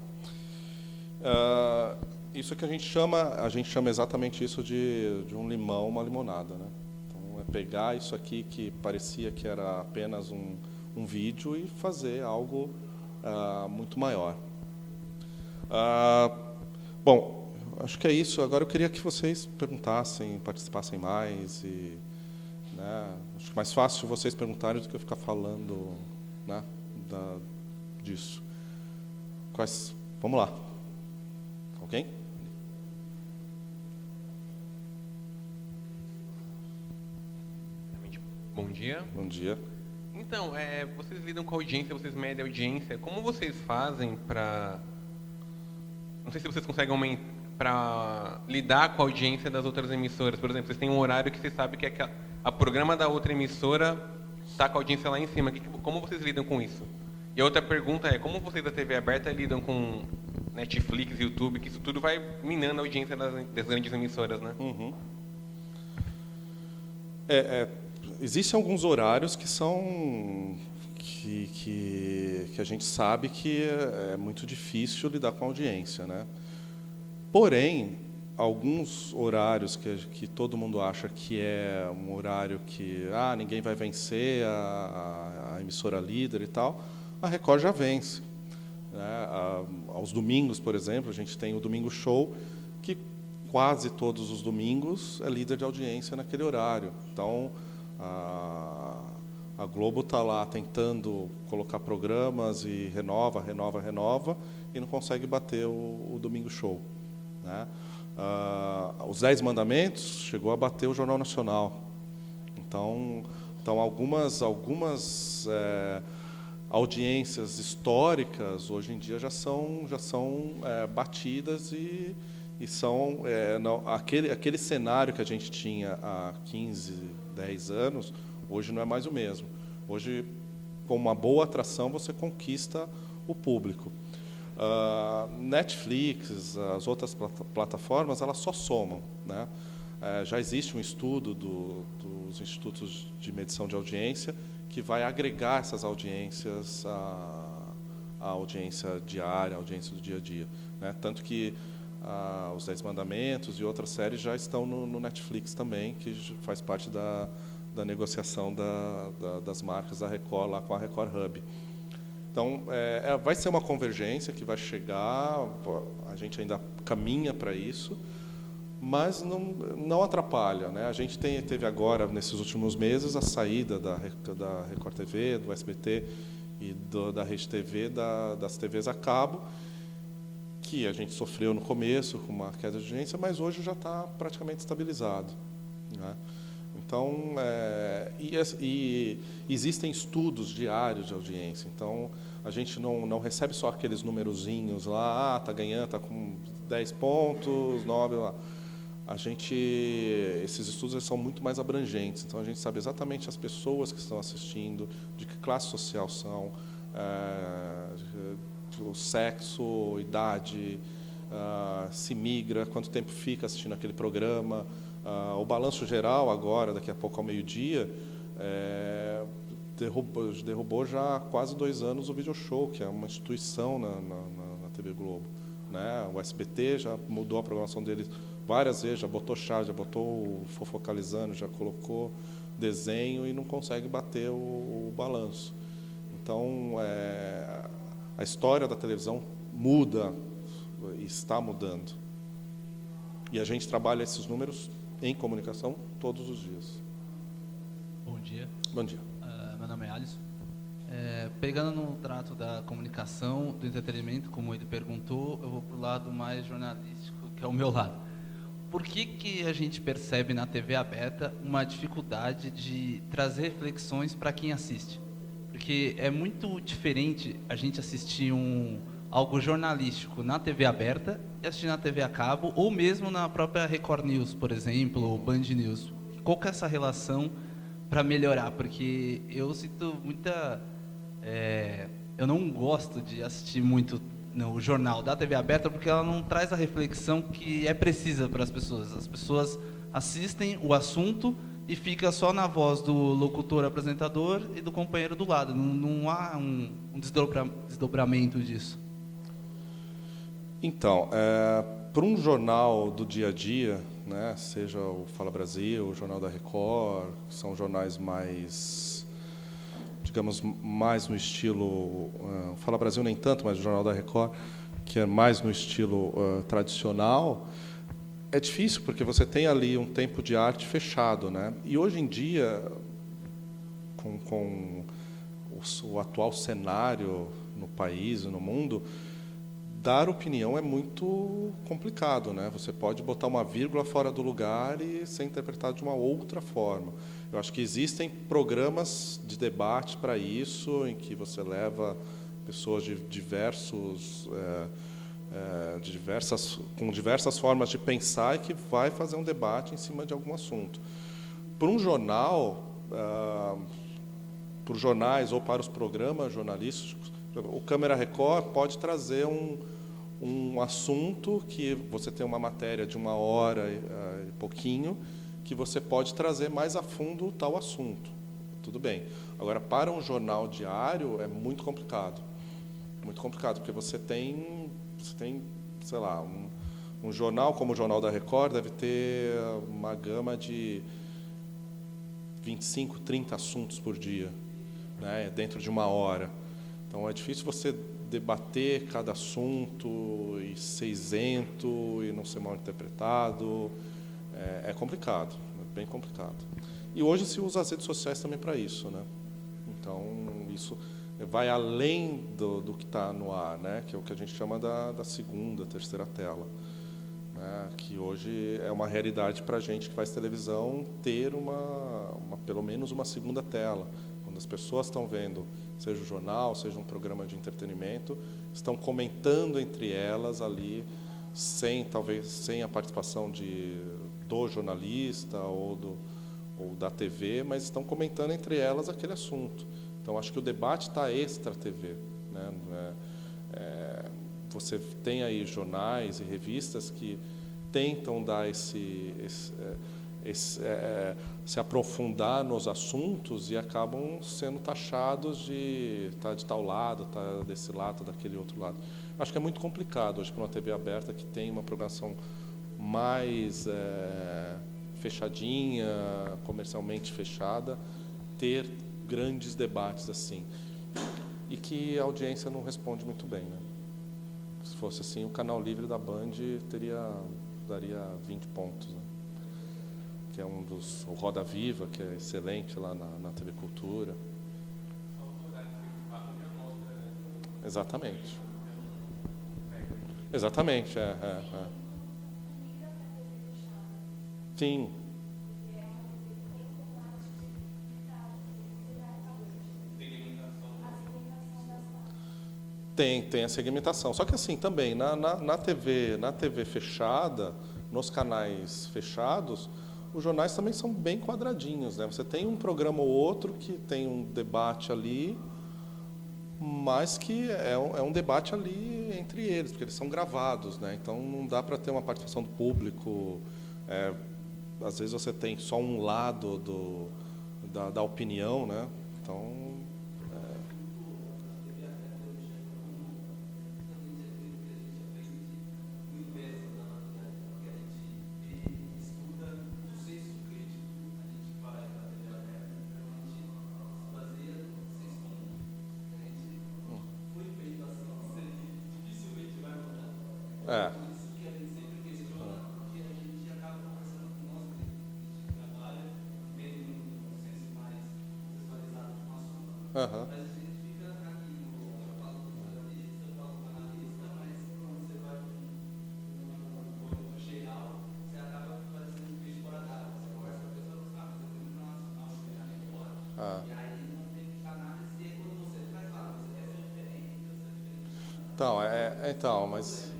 Isso que a gente chama exatamente isso de um limão, uma limonada, né? Então, é pegar isso aqui que parecia que era apenas um vídeo e fazer algo muito maior. Bom, acho que é isso. Agora eu queria que vocês perguntassem, participassem mais, e, né, acho que é mais fácil vocês perguntarem do que eu ficar falando, né, disso. Vamos lá. Alguém? Bom dia. Bom dia. Então, vocês lidam com a audiência, vocês medem a audiência. Como vocês fazem para... Não sei se vocês conseguem para lidar com a audiência das outras emissoras. Por exemplo, vocês têm um horário que vocês sabem que a programa da outra emissora está com a audiência lá em cima. Como vocês lidam com isso? E a outra pergunta é, como vocês da TV aberta lidam com Netflix, YouTube, que isso tudo vai minando a audiência das grandes emissoras, né? Uhum. Existem alguns horários que são que a gente sabe que é muito difícil lidar com a audiência, né? Porém, alguns horários que todo mundo acha que é um horário que ninguém vai vencer, a emissora líder e tal, a Record já vence, né? Aos domingos, por exemplo, a gente tem o Domingo Show, que quase todos os domingos é líder de audiência naquele horário. Então, a Globo está lá tentando colocar programas e renova, e não consegue bater o Domingo Show, né? Os 10 Mandamentos chegou a bater o Jornal Nacional. Então algumas audiências históricas hoje em dia já são batidas e são aquele cenário que a gente tinha há 15, 10 anos, hoje não é mais o mesmo. Hoje, com uma boa atração, você conquista o público. Netflix, as outras plataformas, elas só somam, né? Já existe um estudo dos institutos de medição de audiência que vai agregar essas audiências à audiência diária, à audiência do dia a dia, né? Tanto que os 10 Mandamentos e outras séries já estão no Netflix também, que faz parte da negociação das marcas da Record lá com a Record Hub. Então, vai ser uma convergência que vai chegar, a gente ainda caminha para isso, mas não atrapalha, né? A gente teve agora, nesses últimos meses, a saída da Record TV, do SBT e da Rede TV, das TVs a cabo, que a gente sofreu no começo com uma queda de audiência, mas hoje já está praticamente estabilizado, né? Então, e existem estudos diários de audiência. Então, a gente não recebe só aqueles numerozinhos lá, está ganhando, está com 10 pontos, 9 lá. esses estudos eles são muito mais abrangentes. Então, a gente sabe exatamente as pessoas que estão assistindo, de que classe social são, o sexo, idade, se migra, quanto tempo fica assistindo aquele programa. O balanço geral agora, daqui a pouco ao meio-dia, derrubou já há quase 2 anos o Video Show, que é uma instituição na TV Globo, né? O SBT já mudou a programação deles várias vezes, já botou chave, já botou o Fofocalizando, já colocou desenho e não consegue bater o balanço. Então, a história da televisão muda e está mudando. E a gente trabalha esses números em comunicação todos os dias. Bom dia. Bom dia. Meu nome é Alisson. Pegando no trato da comunicação, do entretenimento, como ele perguntou, eu vou para o lado mais jornalístico, que é o meu lado. Por que a gente percebe na TV aberta uma dificuldade de trazer reflexões para quem assiste? Porque é muito diferente a gente assistir algo jornalístico na TV aberta e assistir na TV a cabo, ou mesmo na própria Record News, por exemplo, ou Band News. Qual que é essa relação para melhorar? Porque eu sinto muita... eu não gosto de assistir muito no jornal da TV aberta, porque ela não traz a reflexão que é precisa para as pessoas. As pessoas assistem o assunto e fica só na voz do locutor apresentador e do companheiro do lado. Não há um desdobramento disso. Então, para um jornal do dia a dia, né, seja o Fala Brasil, o Jornal da Record, que são jornais mais, digamos, mais no estilo... Fala Brasil nem tanto, mas o Jornal da Record, que é mais no estilo tradicional, é difícil, porque você tem ali um tempo de arte fechado, né? E hoje em dia, com o atual cenário no país e no mundo, dar opinião é muito complicado, né? Você pode botar uma vírgula fora do lugar e ser interpretado de uma outra forma. Eu acho que existem programas de debate para isso, em que você leva pessoas de com diversas formas de pensar e que vai fazer um debate em cima de algum assunto. Para um jornal, para os jornais ou para os programas jornalísticos, o Câmera Record pode trazer um assunto que você tem uma matéria de 1 hora e pouquinho, que você pode trazer mais a fundo tal assunto. Tudo bem. Agora, para um jornal diário, é muito complicado. Muito complicado, porque você tem sei lá, um jornal como o Jornal da Record deve ter uma gama de 25, 30 assuntos por dia, né, dentro de 1 hora. Então, é difícil você debater cada assunto e ser isento e não ser mal interpretado. É complicado, é bem complicado. E hoje se usa as redes sociais também para isso, né? Então, isso vai além do que está no ar, né? Que é o que a gente chama da segunda, terceira tela, né? Que hoje é uma realidade para a gente que faz televisão ter pelo menos uma segunda tela. Quando as pessoas estão vendo, seja o jornal, seja um programa de entretenimento, estão comentando entre elas ali, talvez sem a participação do jornalista ou da TV, mas estão comentando entre elas aquele assunto. Então, acho que o debate está extra-TV, né? Você tem aí jornais e revistas que tentam dar se aprofundar nos assuntos e acabam sendo taxados de estar de tal lado, estar desse lado, daquele outro lado. Acho que é muito complicado hoje para uma TV aberta que tem uma programação mais fechadinha, comercialmente fechada, ter grandes debates assim. E que a audiência não responde muito bem, né? Se fosse assim, o canal livre da Band daria 20 pontos, né? Que é o Roda Viva, que é excelente lá na TV Cultura. Exatamente. Exatamente, Sim. Tem a segmentação. Só que assim, também, na TV fechada, nos canais fechados, os jornais também são bem quadradinhos, né? Você tem um programa ou outro que tem um debate ali, mas que é um debate ali entre eles, porque eles são gravados, né? Então não dá para ter uma participação do público. Às vezes você tem só um lado da opinião, né? Então mas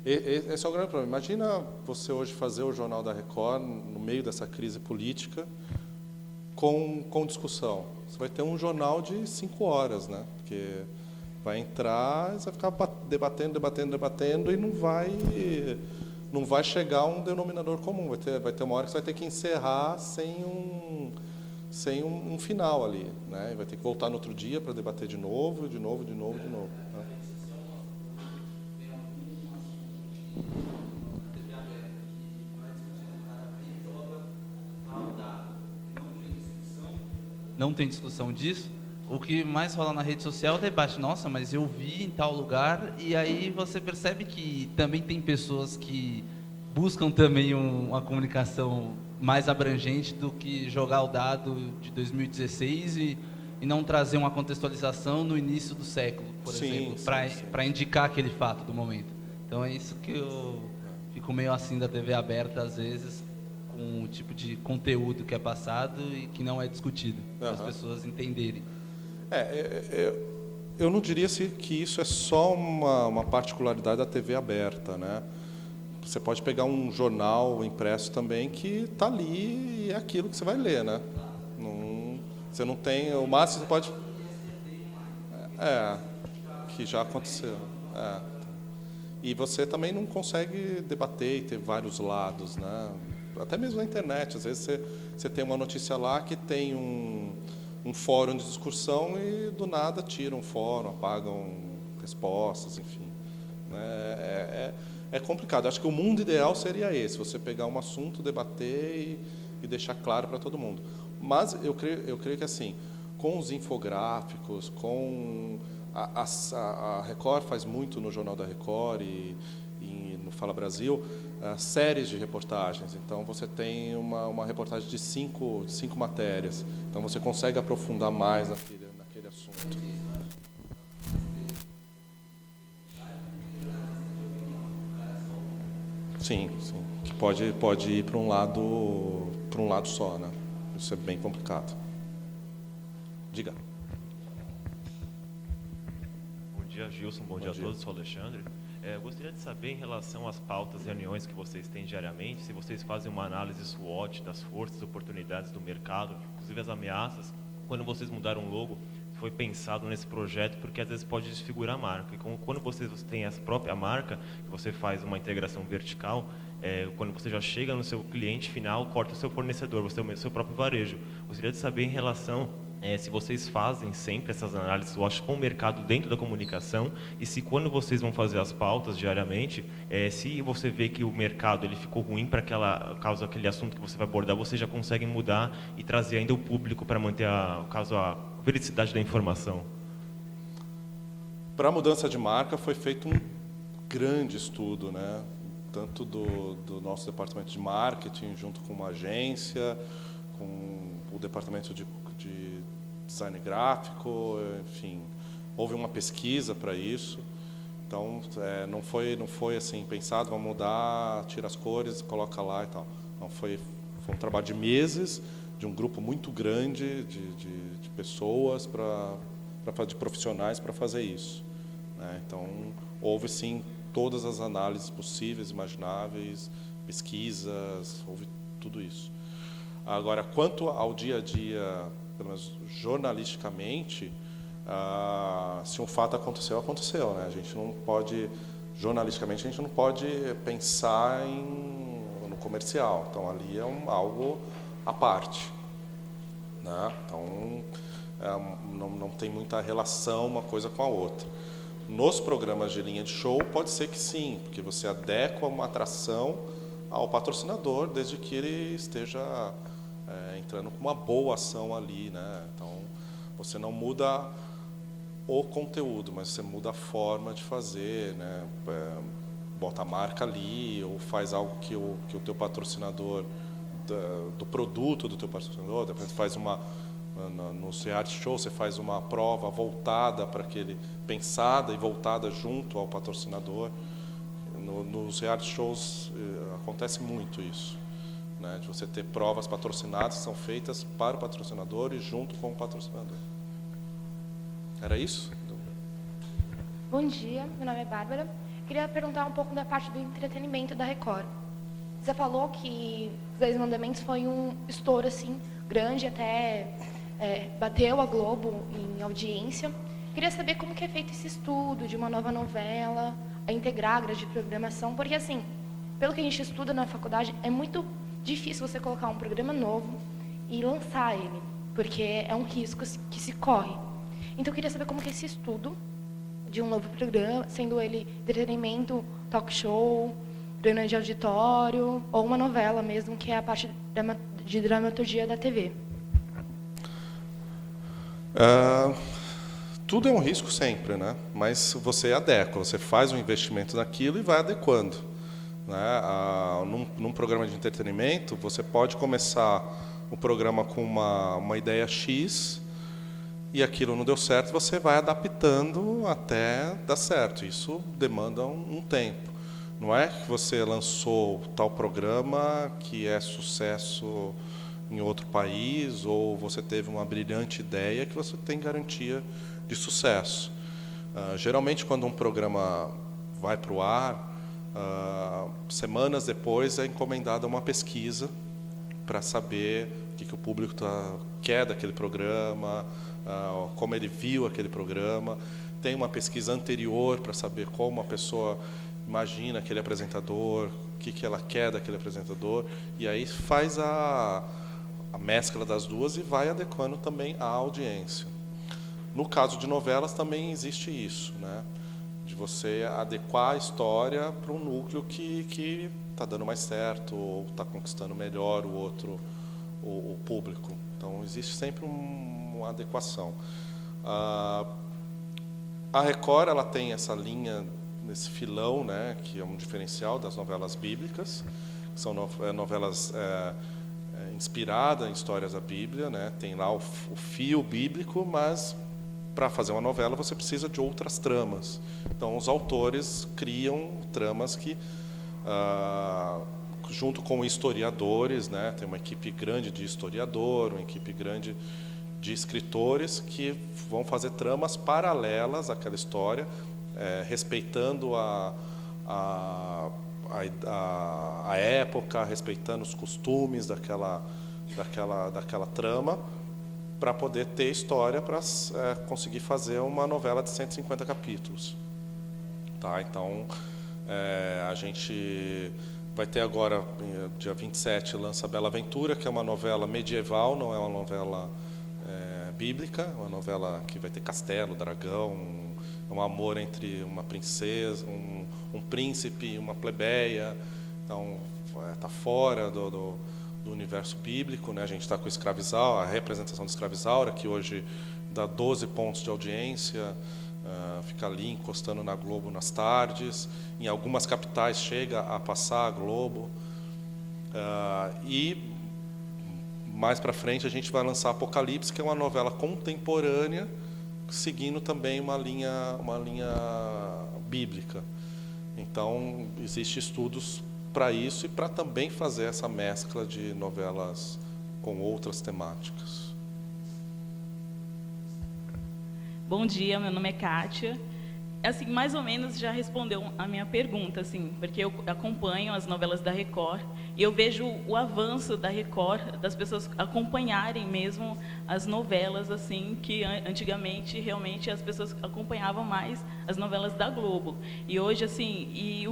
esse é o grande problema. Imagina você hoje fazer o Jornal da Record no meio dessa crise política com discussão. Você vai ter um jornal de 5 horas, né? Porque vai entrar, você vai ficar debatendo e não vai chegar a um denominador comum. Vai ter uma hora que você vai ter que encerrar sem um final ali, né? Vai ter que voltar no outro dia para debater de novo. Né? Não tem discussão disso. O que mais rola na rede social é o debate. Nossa, mas eu vi em tal lugar. E aí você percebe que também tem pessoas que buscam também uma comunicação mais abrangente do que jogar o dado de 2016 e não trazer uma contextualização no início do século, por exemplo, para indicar aquele fato do momento. Então é isso que eu fico meio assim da TV aberta às vezes, com o tipo de conteúdo que é passado e que não é discutido, para as pessoas entenderem. Eu não diria que isso é só uma particularidade da TV aberta, né? Você pode pegar um jornal impresso também que está ali e é aquilo que você vai ler, né? Você não tem... O máximo você pode... que já aconteceu. E você também não consegue debater e ter vários lados, né? Até mesmo na internet, às vezes você tem uma notícia lá que tem um fórum de discussão e do nada tiram um fórum, apagam respostas, enfim. É complicado. Acho que o mundo ideal seria esse, você pegar um assunto, debater e deixar claro para todo mundo. Mas eu creio que assim, com os infográficos, a Record faz muito no Jornal da Record e no Fala Brasil, séries de reportagens. Então você tem uma reportagem de 5 matérias. Então você consegue aprofundar mais naquele assunto. Sim. Que pode ir para um lado só, né? Isso é bem complicado. Diga. Bom dia, Gilson. Bom dia a todos. Sou Alexandre. Gostaria de saber, em relação às pautas, reuniões que vocês têm diariamente, se vocês fazem uma análise SWOT das forças e oportunidades do mercado, inclusive as ameaças. Quando vocês mudaram o logo, foi pensado nesse projeto, porque às vezes pode desfigurar a marca. E quando vocês têm a própria marca, que você faz uma integração vertical, quando você já chega no seu cliente final, corta o seu fornecedor, você tem o seu próprio varejo. Gostaria de saber, em relação se vocês fazem sempre essas análises, eu acho, com o mercado dentro da comunicação, e se quando vocês vão fazer as pautas diariamente, se você vê que o mercado ele ficou ruim para aquele assunto que você vai abordar, você já consegue mudar e trazer ainda o público para manter a vericidade da informação. Para a mudança de marca foi feito um grande estudo, né? Tanto do nosso departamento de marketing, junto com uma agência, com o departamento de design gráfico, enfim, houve uma pesquisa para isso. Então, não foi assim pensado, vamos mudar, tira as cores, coloca lá e tal. Não, foi um trabalho de meses, de um grupo muito grande de pessoas, de profissionais para fazer isso, né? Então, houve sim todas as análises possíveis, imagináveis, pesquisas, houve tudo isso. Agora, quanto ao dia a dia, pelo menos jornalisticamente, se um fato aconteceu, aconteceu, né? A gente não pode, jornalisticamente, a gente não pode pensar no comercial. Então, ali é algo à parte, né? Então, não tem muita relação uma coisa com a outra. Nos programas de linha de show, pode ser que sim, porque você adequa uma atração ao patrocinador, desde que ele esteja entrando com uma boa ação ali, né? Então, você não muda o conteúdo, mas você muda a forma de fazer, né? Bota a marca ali, ou faz algo que o teu patrocinador, do produto do teu patrocinador, depois faz no reality show, você faz uma prova voltada para aquele, pensada e voltada junto ao patrocinador. Nos reality shows acontece muito isso, né? De você ter provas patrocinadas que são feitas para o patrocinador e junto com o patrocinador. Era isso? Bom dia, meu nome é Bárbara. Queria perguntar um pouco da parte do entretenimento da Record. Você falou que Os 10 Mandamentos foi um estouro assim grande, até bateu a Globo em audiência. Queria saber como que é feito esse estudo de uma nova novela, a integrar a grade de programação, porque assim, pelo que a gente estuda na faculdade, é muito difícil você colocar um programa novo e lançar ele, porque é um risco que se corre. Então eu queria saber como que é esse estudo de um novo programa, sendo ele entretenimento, talk show, programa de auditório, ou uma novela mesmo, que é a parte de dramaturgia da TV. Tudo é um risco sempre, né? Mas você adequa, você faz um investimento naquilo e vai adequando, né? Num programa de entretenimento, você pode começar o programa com uma ideia X e aquilo não deu certo, você vai adaptando até dar certo. Isso demanda um tempo. Não é que você lançou tal programa que é sucesso em outro país, ou você teve uma brilhante ideia que você tem garantia de sucesso. Geralmente, quando um programa vai para o ar, semanas depois é encomendada uma pesquisa para saber o que o público quer daquele programa, como ele viu aquele programa. Tem uma pesquisa anterior para saber como a pessoa imagina aquele apresentador, o que ela quer daquele apresentador, e aí faz a mescla das duas e vai adequando também a audiência. No caso de novelas também existe isso, né? De você adequar a história para um núcleo que está dando mais certo ou está conquistando melhor o público. Então existe sempre uma adequação. A Record, ela tem essa linha, esse filão, né, que é um diferencial das novelas bíblicas, que são novelas inspiradas em histórias da Bíblia, né? Tem lá o fio bíblico, mas para fazer uma novela você precisa de outras tramas. Então os autores criam tramas que, junto com historiadores, né? Tem uma equipe grande de historiador, uma equipe grande de escritores que vão fazer tramas paralelas àquela história, respeitando a época, respeitando os costumes daquela trama, para poder ter história para conseguir fazer uma novela de 150 capítulos. Tá? Então, a gente vai ter agora, dia 27, lança Bela Aventura, que é uma novela medieval, não é uma novela bíblica, é uma novela que vai ter castelo, dragão, um amor entre uma princesa, um príncipe e uma plebeia. Então, está fora do universo bíblico, né? A gente está com Escravizaura, a representação de Escravizaura, que hoje dá 12 pontos de audiência, fica ali encostando na Globo nas tardes. Em algumas capitais chega a passar a Globo. E mais para frente a gente vai lançar Apocalipse, que é uma novela contemporânea, seguindo também uma linha bíblica. Então, existem estudos para isso e para também fazer essa mescla de novelas com outras temáticas. Bom dia, meu nome é Kátia. assim, mais ou menos já respondeu a minha pergunta, assim, porque eu acompanho as novelas da Record e eu vejo o avanço da Record, das pessoas acompanharem mesmo as novelas, assim, que antigamente realmente as pessoas acompanhavam mais as novelas da Globo. E hoje, assim,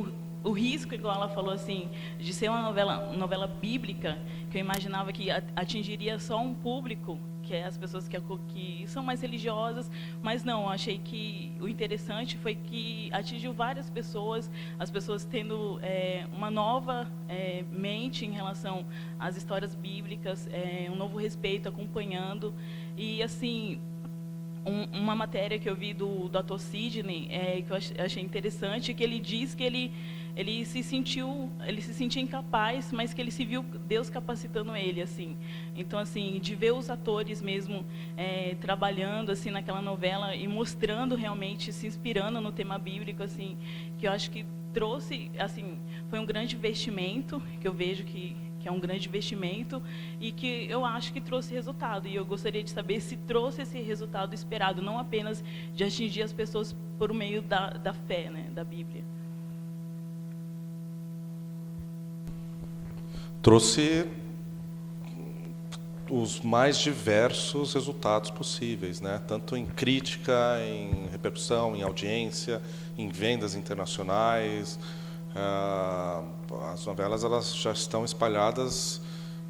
o risco, igual ela falou, assim, de ser uma novela bíblica, que eu imaginava que atingiria só um público, que é as pessoas que são mais religiosas, mas não, achei que o interessante foi que atingiu várias pessoas, as pessoas tendo uma nova mente em relação às histórias bíblicas, um novo respeito, acompanhando, e assim, uma matéria que eu vi do Dr. Sidney, que eu achei interessante, que ele diz que ele se sentia incapaz, mas que ele se viu Deus capacitando ele, assim. Então, assim, de ver os atores mesmo trabalhando assim naquela novela e mostrando realmente, se inspirando no tema bíblico, assim, que eu acho que trouxe, assim, foi um grande investimento, que eu vejo que é um grande investimento e que eu acho que trouxe resultado. E eu gostaria de saber se trouxe esse resultado esperado, não apenas de atingir as pessoas por meio da fé, né, da Bíblia. Trouxe os mais diversos resultados possíveis, né? Tanto em crítica, em repercussão, em audiência, em vendas internacionais. As novelas elas já estão espalhadas,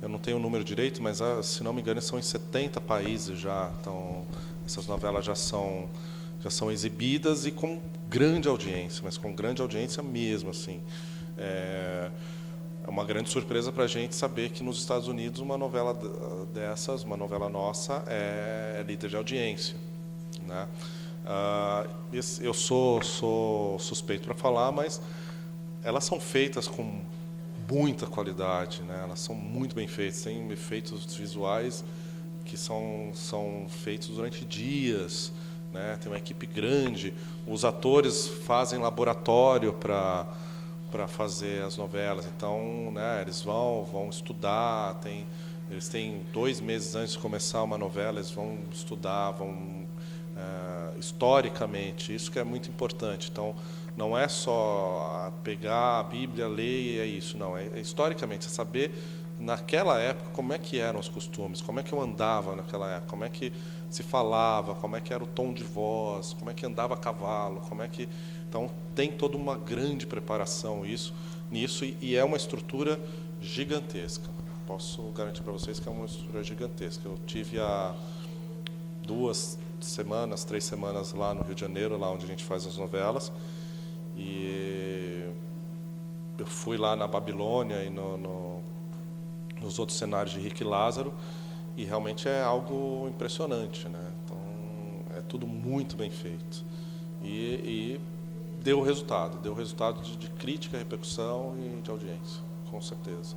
eu não tenho o número direito, mas se não me engano são em 70 países já. Então essas novelas já são exibidas e com grande audiência, mas com grande audiência mesmo, assim. É uma grande surpresa para a gente saber que nos Estados Unidos uma novela dessas, uma novela nossa, é líder de audiência, né? Eu sou suspeito para falar, mas elas são feitas com muita qualidade, né? Elas são muito bem feitas, tem efeitos visuais que são feitos durante dias, né? Tem uma equipe grande, os atores fazem laboratório para fazer as novelas, então, né, eles vão estudar, eles têm 2 meses antes de começar uma novela, eles vão estudar, historicamente, isso que é muito importante. Então, não é só pegar a Bíblia, ler e é isso, não, é historicamente, é saber naquela época como é que eram os costumes, como é que eu andava naquela época, como é que se falava, como é que era o tom de voz, como é que andava a cavalo, como é que... Então, tem toda uma grande preparação nisso e é uma estrutura gigantesca. Posso garantir para vocês que é uma estrutura gigantesca. Eu tive há 2 semanas, 3 semanas lá no Rio de Janeiro, lá onde a gente faz as novelas, e eu fui lá na Babilônia e nos outros cenários de Rick e Lázaro, e realmente é algo impressionante, né? Então, é tudo muito bem feito. E deu resultado de crítica, repercussão e de audiência, com certeza.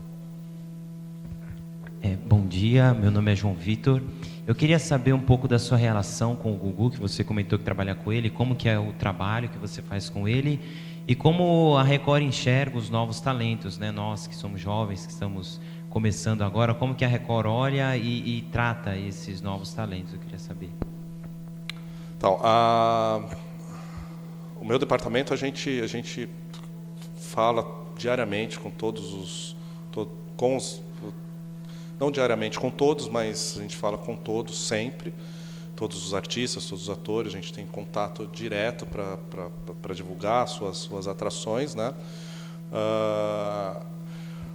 Bom dia, meu nome é João Vitor. Eu queria saber um pouco da sua relação com o Gugu, que você comentou que trabalha com ele, como que é o trabalho que você faz com ele e como a Record enxerga os novos talentos, né? Nós que somos jovens, que estamos começando agora, como que a Record olha e trata esses novos talentos, eu queria saber. Então, o meu departamento, a gente fala diariamente com não diariamente com todos, mas a gente fala com todos sempre, todos os artistas, todos os atores, a gente tem contato direto para divulgar suas atrações, né?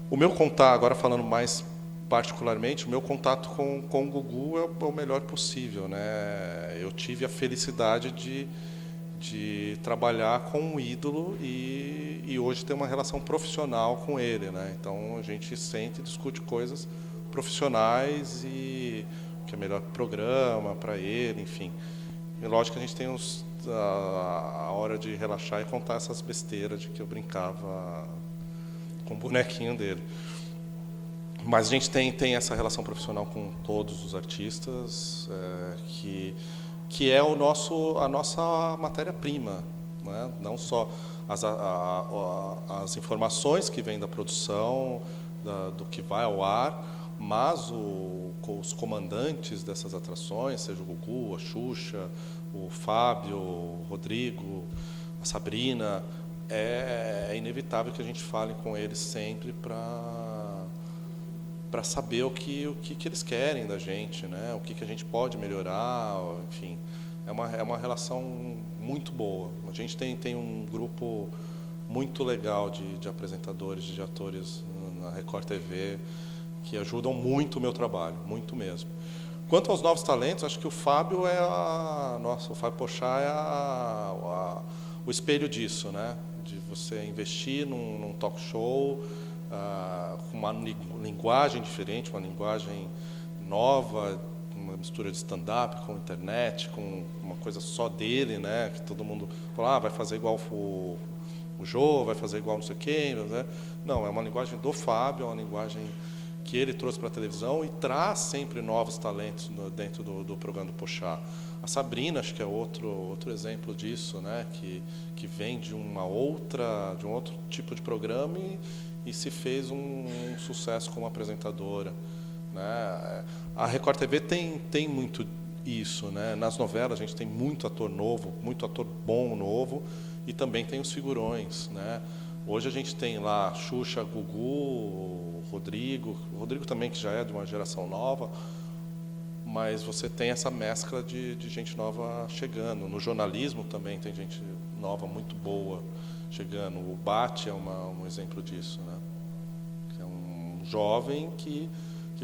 O meu contato, agora falando mais particularmente, o meu contato com o Gugu é o melhor possível, né? Eu tive a felicidade de trabalhar com um ídolo e hoje ter uma relação profissional com ele, né? Então a gente sente e discute coisas profissionais e o que é melhor programa para ele, enfim. E lógico que a gente tem a hora de relaxar e contar essas besteiras de que eu brincava com o bonequinho dele. Mas a gente tem essa relação profissional com todos os artistas, que é a nossa matéria-prima, né? Não só as informações que vêm da produção, do que vai ao ar, mas os comandantes dessas atrações, seja o Gugu, a Xuxa, o Fábio, o Rodrigo, a Sabrina, é inevitável que a gente fale com eles sempre para saber o que eles querem da gente, né? O que a gente pode melhorar, enfim. É uma relação muito boa. A gente tem um grupo muito legal de apresentadores, de atores na Record TV, que ajudam muito o meu trabalho, muito mesmo. Quanto aos novos talentos, acho que o Fábio o Fábio Porchat é o espelho disso, né? De você investir num talk show com uma linguagem diferente, uma linguagem nova, uma mistura de stand-up com internet, com uma coisa só dele, né? Que todo mundo fala, vai fazer igual o Jô, vai fazer igual não sei quem, né? Não, é uma linguagem do Fábio, é uma linguagem que ele trouxe para a televisão e traz sempre novos talentos dentro do programa do Porchat. A Sabrina, acho que é outro exemplo disso, né? Que vem de um outro tipo de programa e se fez um sucesso como apresentadora, né? A Record TV tem muito isso, né? Nas novelas a gente tem muito ator novo, muito ator bom novo, e também tem os figurões, né? Hoje a gente tem lá Xuxa, Gugu, Rodrigo também, que já é de uma geração nova, mas você tem essa mescla de gente nova chegando. No jornalismo também tem gente nova muito boa chegando. O Bate é um exemplo disso, né? Que é um jovem que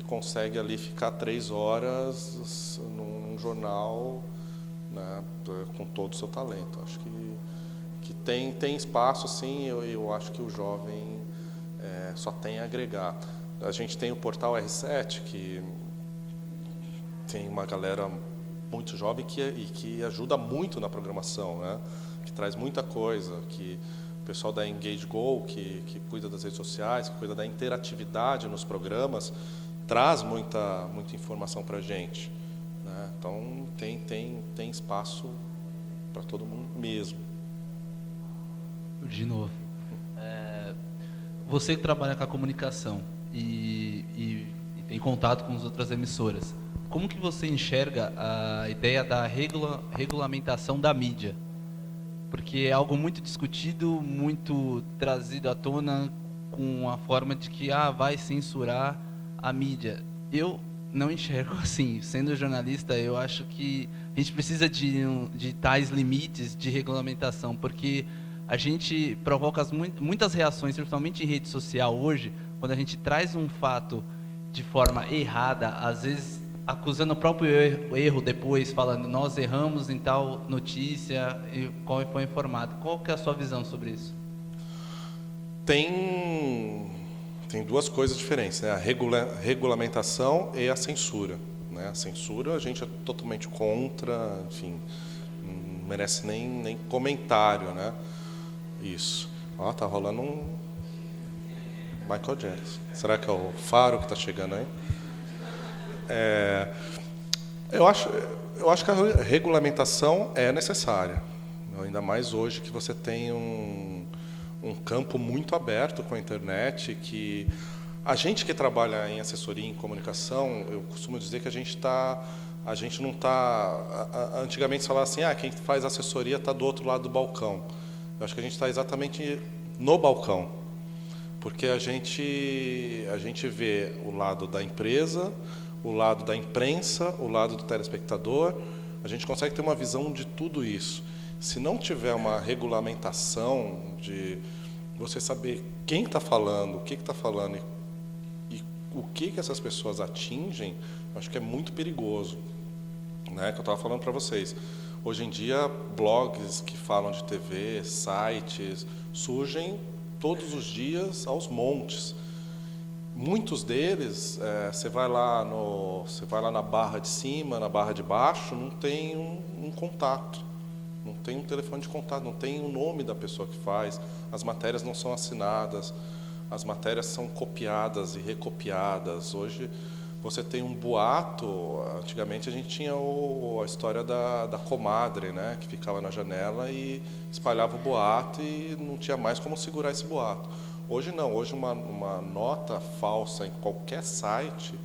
consegue ali ficar 3 horas num jornal, né, com todo o seu talento. Acho que tem espaço, sim. Eu acho que o jovem só tem a agregar. A gente tem o portal R7, que tem uma galera muito jovem que ajuda muito na programação, né? Que traz muita coisa, que o pessoal da Engage Go, que cuida das redes sociais, que cuida da interatividade nos programas, traz muita informação para a gente, né? Então tem espaço para todo mundo mesmo. De novo, você que trabalha com a comunicação e tem contato com as outras emissoras, como que você enxerga a ideia da regulamentação da mídia? Porque é algo muito discutido, muito trazido à tona com a forma de que vai censurar a mídia. Eu não enxergo assim. Sendo jornalista, eu acho que a gente precisa de tais limites de regulamentação, porque a gente provoca muitas reações, principalmente em rede social hoje, quando a gente traz um fato de forma errada, às vezes acusando o próprio erro depois, falando nós erramos em tal notícia e qual foi informado. Qual que é a sua visão sobre isso? Tem 2 coisas diferentes, né? A regulamentação e a censura, né? A censura a gente é totalmente contra, enfim, não merece nem comentário, né? Isso. Ó, tá rolando um Michael Jackson. Será que é o Faro que está chegando aí? Eu acho que a regulamentação é necessária, ainda mais hoje que você tem um campo muito aberto com a internet, que a gente que trabalha em assessoria em comunicação, eu costumo dizer que a gente não está... Antigamente se falava assim, quem faz assessoria está do outro lado do balcão. Eu acho que a gente está exatamente no balcão, porque a gente vê o lado da empresa, o lado da imprensa, o lado do telespectador. A gente consegue ter uma visão de tudo isso. Se não tiver uma regulamentação de você saber quem está falando, o que está falando e o que essas pessoas atingem, acho que é muito perigoso, né? Que eu estava falando para vocês. Hoje em dia, blogs que falam de TV, sites, surgem todos os dias aos montes. Muitos deles, você vai lá na barra de cima, na barra de baixo, não tem um contato, não tem um telefone de contato, não tem o nome da pessoa que faz, as matérias não são assinadas, as matérias são copiadas e recopiadas. Hoje você tem um boato. Antigamente a gente tinha a história da comadre, né, que ficava na janela e espalhava o boato e não tinha mais como segurar esse boato. Hoje não, hoje uma nota falsa em qualquer site,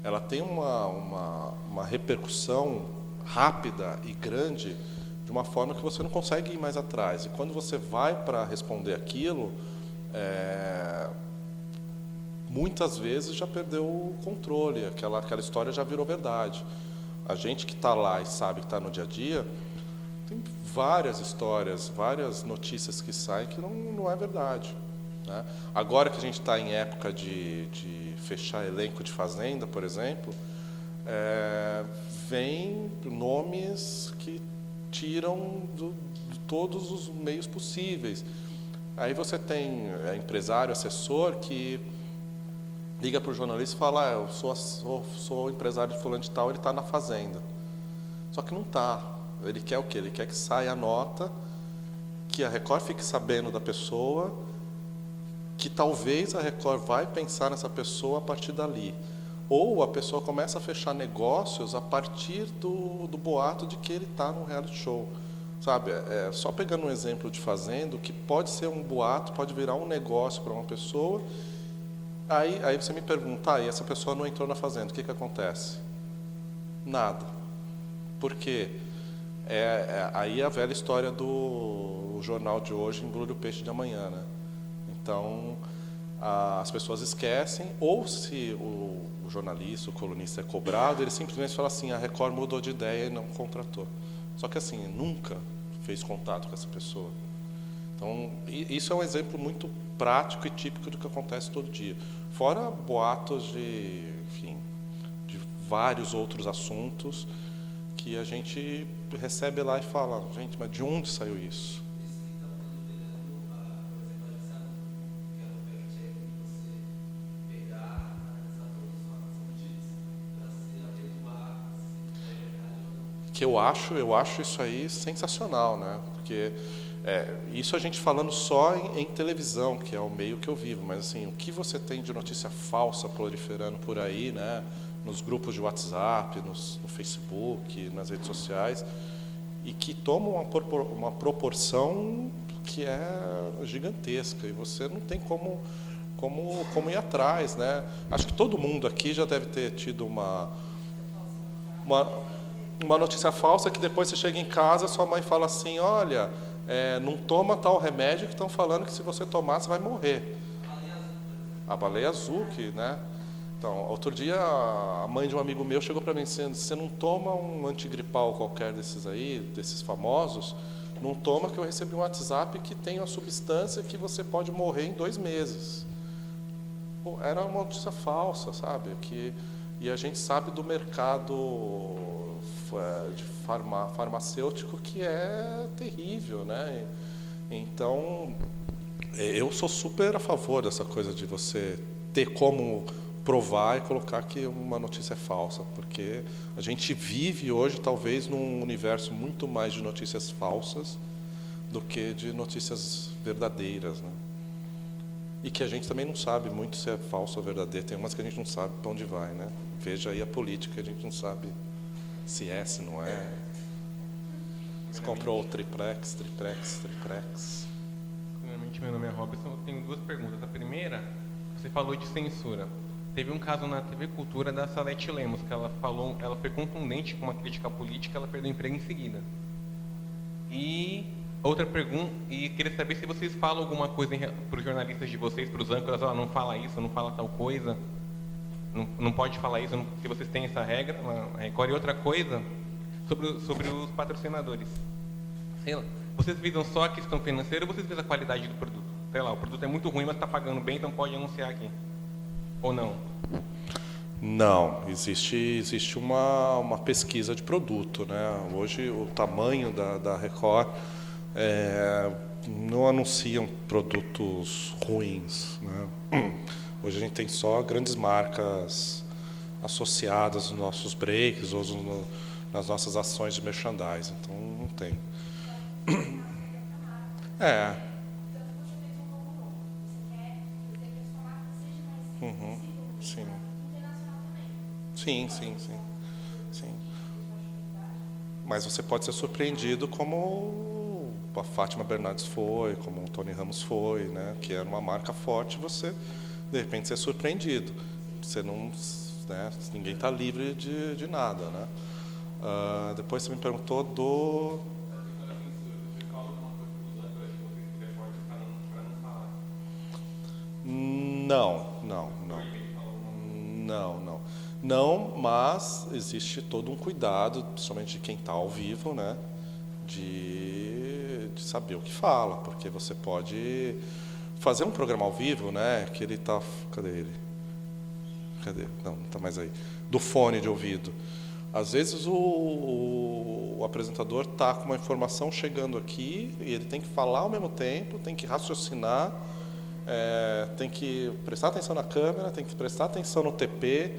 ela tem uma repercussão rápida e grande de uma forma que você não consegue ir mais atrás. E quando você vai para responder aquilo, muitas vezes já perdeu o controle, aquela história já virou verdade. A gente que está lá e sabe que está no dia a dia, tem várias histórias, várias notícias que saem que não é verdade, né? Agora que a gente está em época de fechar elenco de Fazenda, por exemplo, vem nomes que tiram de todos os meios possíveis. Aí você tem empresário, assessor, que liga para o jornalista e fala: eu sou empresário de fulano de tal, ele está na Fazenda. Só que não está. Ele quer o quê? Ele quer que saia a nota, que a Record fique sabendo da pessoa, que talvez a Record vai pensar nessa pessoa a partir dali. Ou a pessoa começa a fechar negócios a partir do boato de que ele está num reality show. Sabe, só pegando um exemplo de Fazenda, que pode ser um boato, pode virar um negócio para uma pessoa. Aí você me pergunta, e essa pessoa não entrou na Fazenda, o que acontece? Nada. Por quê? Aí a velha história do jornal de hoje embrulha o peixe de amanhã, né? Então, as pessoas esquecem, ou se o jornalista, o colunista é cobrado, ele simplesmente fala assim: a Record mudou de ideia e não contratou. Só que assim, nunca fez contato com essa pessoa. Então, isso é um exemplo muito prático e típico do que acontece todo dia. Fora boatos de vários outros assuntos que a gente recebe lá e fala: gente, mas de onde saiu isso? Que eu acho isso aí sensacional, né? Porque isso a gente falando só em televisão, que é o meio que eu vivo, mas assim, o que você tem de notícia falsa proliferando por aí, né? Nos grupos de WhatsApp, no Facebook, nas redes sociais, e que toma uma proporção que é gigantesca, e você não tem como ir atrás, né? Acho que todo mundo aqui já deve ter tido uma notícia falsa que depois você chega em casa, sua mãe fala assim: olha, não toma tal remédio que estão falando que se você tomar você vai morrer. A baleia azul, né? Então, outro dia a mãe de um amigo meu chegou para mim dizendo: você não toma um antigripal qualquer desses famosos, não toma, que eu recebi um WhatsApp que tem uma substância que você pode morrer em 2 meses. Pô, era uma notícia falsa, sabe? E a gente sabe do mercado de farmacêutico que é terrível, né? Então, eu sou super a favor dessa coisa de você ter como provar e colocar que uma notícia é falsa, porque a gente vive hoje talvez num universo muito mais de notícias falsas do que de notícias verdadeiras, né? E que a gente também não sabe muito se é falso ou verdadeiro. Tem umas que a gente não sabe para onde vai, né? Veja aí a política, a gente não sabe se é, se não é. Você comprou o triplex. Primeiramente, meu nome é Robson. Eu tenho 2 perguntas. A primeira, você falou de censura. Teve um caso na TV Cultura da Salete Lemos, que ela foi contundente com uma crítica política, ela perdeu o emprego em seguida. E outra pergunta, e queria saber se vocês falam alguma coisa para os jornalistas de vocês, para os âncoras: não fala isso, não fala tal coisa, não pode falar isso, se vocês têm essa regra na Record. E outra coisa, sobre os patrocinadores. Sei lá, vocês visam só a questão financeira ou vocês visam a qualidade do produto? Sei lá, o produto é muito ruim, mas está pagando bem, então pode anunciar aqui. Ou não? Não, existe uma pesquisa de produto, né? Hoje o tamanho da Record não anunciam produtos ruins, né? Hoje a gente tem só grandes marcas associadas nos nossos breaks ou nas nossas ações de merchandising, então não tem. Sim. Mas você pode ser surpreendido como a Fátima Bernardes foi, como o Tony Ramos foi, né? Que era uma marca forte, você de repente ser surpreendido. Você não, né? Ninguém está livre de nada, né? Depois você me perguntou do... Não, mas existe todo um cuidado, principalmente de quem está ao vivo, né? De saber o que fala, porque você pode fazer um programa ao vivo, né? Que ele está... Cadê ele? Não está mais aí. Do fone de ouvido. Às vezes o apresentador está com uma informação chegando aqui e ele tem que falar ao mesmo tempo, tem que raciocinar, tem que prestar atenção na câmera, tem que prestar atenção no TP.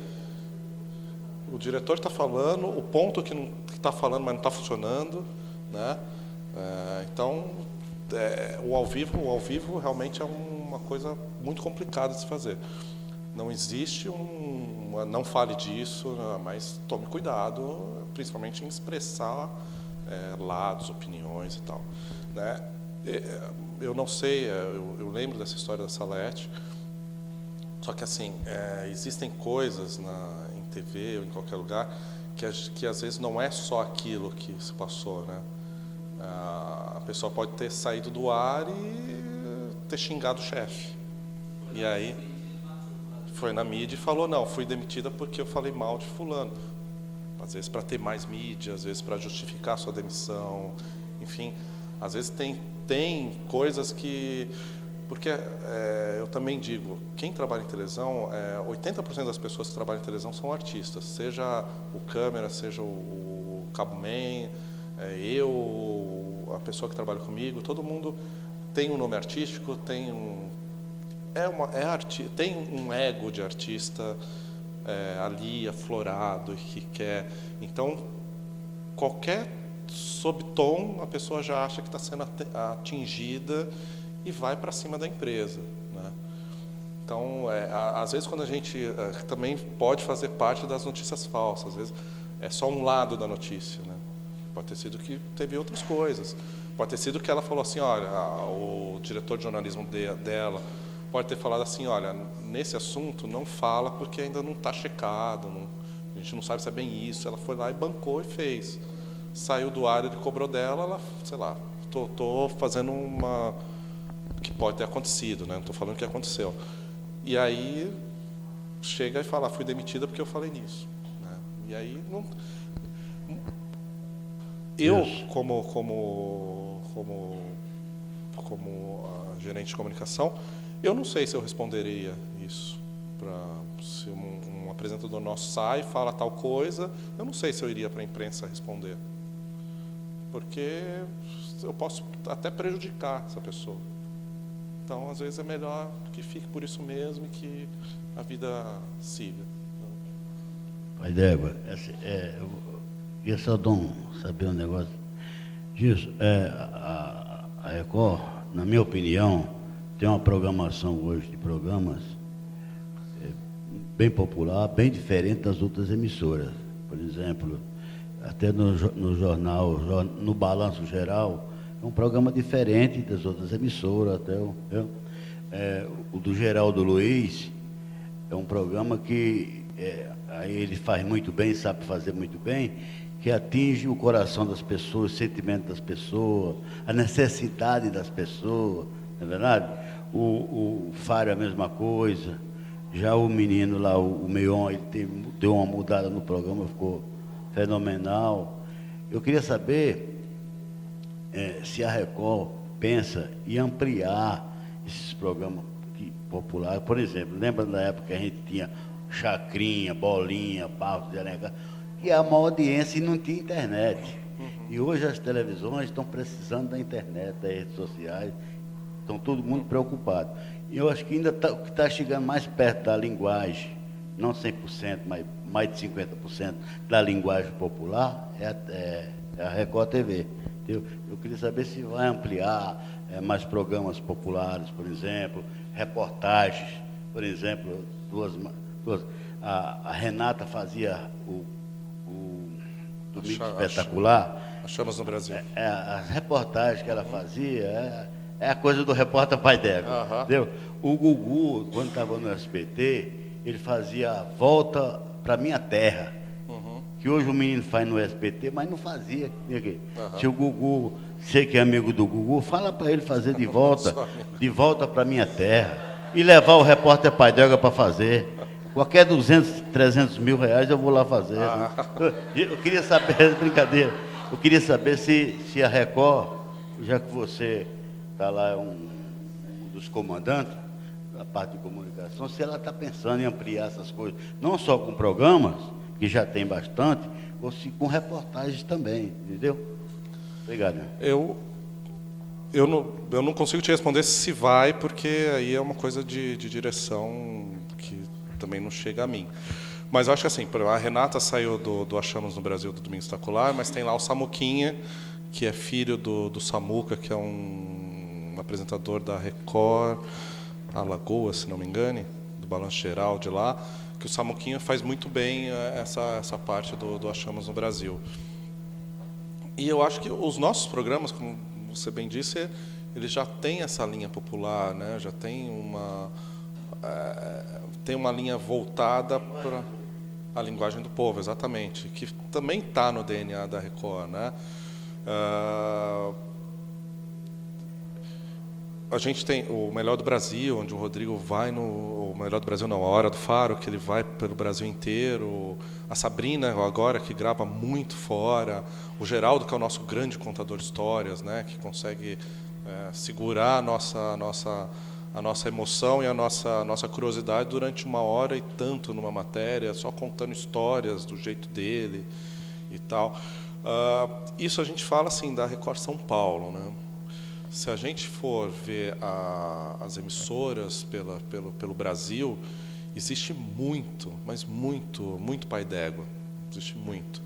O diretor está falando, o ponto que está falando, mas não está funcionando, né? Então, o ao vivo realmente é uma coisa muito complicada de se fazer. Não existe não fale disso, mas tome cuidado, principalmente em expressar lados, opiniões e tal, né? Eu não sei, eu lembro dessa história da Salete, só que assim, existem coisas em TV ou em qualquer lugar que às vezes não é só aquilo que se passou, né? A pessoa pode ter saído do ar e ter xingado o chefe. E aí foi na mídia e falou, não, fui demitida porque eu falei mal de fulano. Às vezes para ter mais mídia, às vezes para justificar a sua demissão, enfim. Às vezes tem coisas que... Porque eu também digo, quem trabalha em televisão, 80% das pessoas que trabalham em televisão são artistas. Seja o câmera, seja o cabo-man, a pessoa que trabalha comigo, todo mundo tem um nome artístico, tem um ego de artista ali aflorado e que quer. Então, qualquer subtom, a pessoa já acha que está sendo atingida e vai para cima da empresa, né? Então, às vezes, quando a gente também pode fazer parte das notícias falsas, às vezes é só um lado da notícia, né? Pode ter sido que teve outras coisas. Pode ter sido que ela falou assim, olha, o diretor de jornalismo dela pode ter falado assim, olha, nesse assunto não fala porque ainda não está checado, a gente não sabe se é bem isso. Ela foi lá e bancou e fez. Saiu do ar, ele cobrou dela, ela, sei lá, tô fazendo uma... que pode ter acontecido, né? Não estou falando que aconteceu. E aí chega e fala, fui demitida porque eu falei nisso, né? E aí não... Eu, como gerente de comunicação, eu não sei se eu responderia isso. Se um apresentador nosso sai e fala tal coisa, eu não sei se eu iria para a imprensa responder. Porque eu posso até prejudicar essa pessoa. Então, às vezes, é melhor que fique por isso mesmo e que a vida siga. Pai d'Égua, eu queria só saber um negócio disso. A Record, na minha opinião, tem uma programação hoje de programas bem popular, bem diferente das outras emissoras. Por exemplo, até no jornal, no Balanço Geral, é um programa diferente das outras emissoras. Até o do Geraldo Luiz é um programa que aí ele faz muito bem, sabe fazer muito bem, que atinge o coração das pessoas, o sentimento das pessoas, a necessidade das pessoas, não é verdade? O Fábio é a mesma coisa. Já o menino lá, o Meion, ele deu uma mudada no programa, ficou fenomenal. Eu queria saber se a Record pensa em ampliar esses programas populares. Por exemplo, lembra da época que a gente tinha Chacrinha, Bolinha, Papo de Alencar, que é a maior audiência e não tinha internet. E hoje as televisões estão precisando da internet, das redes sociais, estão todo mundo preocupado. E eu acho que ainda o que está chegando mais perto da linguagem, não 100%, mas mais de 50% da linguagem popular, é a Record TV. Eu queria saber se vai ampliar mais programas populares, por exemplo, reportagens, por exemplo, a Renata fazia o Domingo Espetacular. As Chamas no Brasil. As reportagens que ela fazia é a coisa do repórter Pai d'Égua, entendeu? O Gugu, quando estava no SBT, ele fazia a Volta para Minha Terra, que hoje o menino faz no SBT, mas não fazia. Se o Gugu, você que é amigo do Gugu, fala para ele fazer de volta para minha terra, e levar o repórter Pai d'Égua para fazer. Qualquer 200, 300 mil reais eu vou lá fazer. Eu queria saber, brincadeira, eu queria saber se a Record, já que você está lá, um dos comandantes da parte de comunicação, se ela está pensando em ampliar essas coisas, não só com programas, que já tem bastante, ou se com reportagens também, entendeu? Obrigado. Eu não consigo te responder se vai, porque aí é uma coisa de direção que também não chega a mim. Mas eu acho que assim, a Renata saiu do Achamos no Brasil, do Domingo Espetacular, mas tem lá o Samuquinha, que é filho do Samuca, que é um apresentador da Record Alagoas, se não me engane, do Balanço Geral de lá, que o Samuquinha faz muito bem essa parte do Achamos no Brasil. E eu acho que os nossos programas, como você bem disse, eles já têm essa linha popular, né? Já tem uma linha voltada para a linguagem do povo, exatamente, que também está no DNA da Record, né? A gente tem o Melhor do Brasil, onde o Rodrigo vai o Melhor do Brasil não, a Hora do Faro, que ele vai pelo Brasil inteiro. A Sabrina, agora, que grava muito fora. O Geraldo, que é o nosso grande contador de histórias, né, que consegue segurar a nossa emoção e a nossa curiosidade durante 1 hora e tanto numa matéria, só contando histórias do jeito dele e tal. Isso a gente fala assim da Record São Paulo, né? Se a gente for ver as emissoras pelo Brasil, existe muito, mas muito pai d'égua. Existe muito.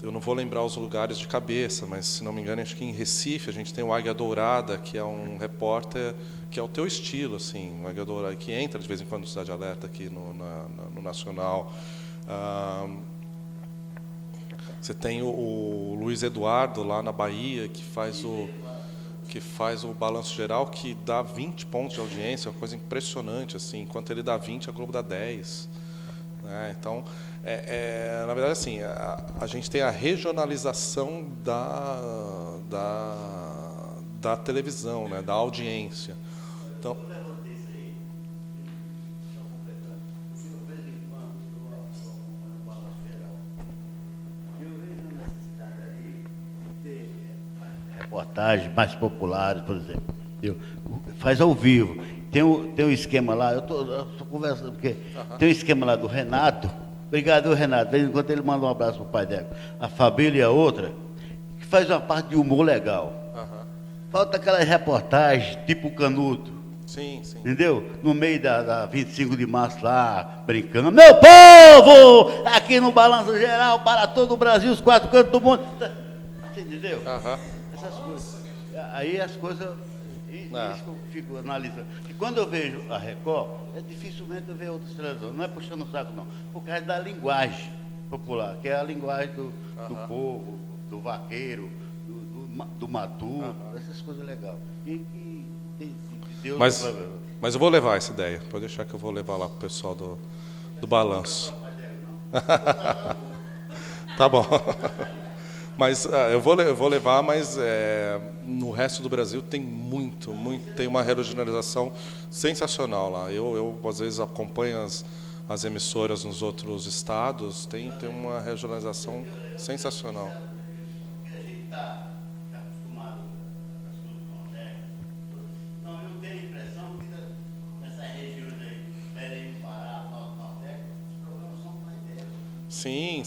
Eu não vou lembrar os lugares de cabeça, mas, se não me engano, acho que em Recife a gente tem o Águia Dourada, que é um repórter que é o teu estilo, assim, o Águia Dourada, que entra de vez em quando no Cidade Alerta aqui no Nacional. Você tem o Luiz Eduardo lá na Bahia, que faz o Balanço Geral, que dá 20 pontos de audiência, uma coisa impressionante, assim. Enquanto ele dá 20, a Globo dá 10. Né? Então, na verdade, assim, a gente tem a regionalização da televisão, né? Da audiência. Então, reportagens mais populares, por exemplo. Faz ao vivo. Tem um esquema lá, eu estou conversando, porque tem um esquema lá do Renato. Obrigado, Renato. Enquanto ele manda um abraço para o pai dela. A Fabília e a outra, que faz uma parte de humor legal. Falta aquelas reportagens, tipo Canuto. Sim. Entendeu? No meio da 25 de março lá, brincando. Meu povo! Aqui no Balanço Geral, para todo o Brasil, os 4 cantos do mundo. Você entendeu? Essas coisas. Aí as coisas. Isso que eu fico analisando. E quando eu vejo a Record, dificilmente eu vejo outras televisões. Não é puxando o saco, não. Por causa da linguagem popular, que é a linguagem do povo, do vaqueiro, do matuto, essas coisas legais. Mas eu vou levar essa ideia. Pode deixar que eu vou levar lá para o pessoal do Balanço. Tá bom. Mas eu vou levar, mas no resto do Brasil tem tem uma regionalização sensacional lá. Eu às vezes acompanho as emissoras nos outros estados, tem uma regionalização sensacional. Sim.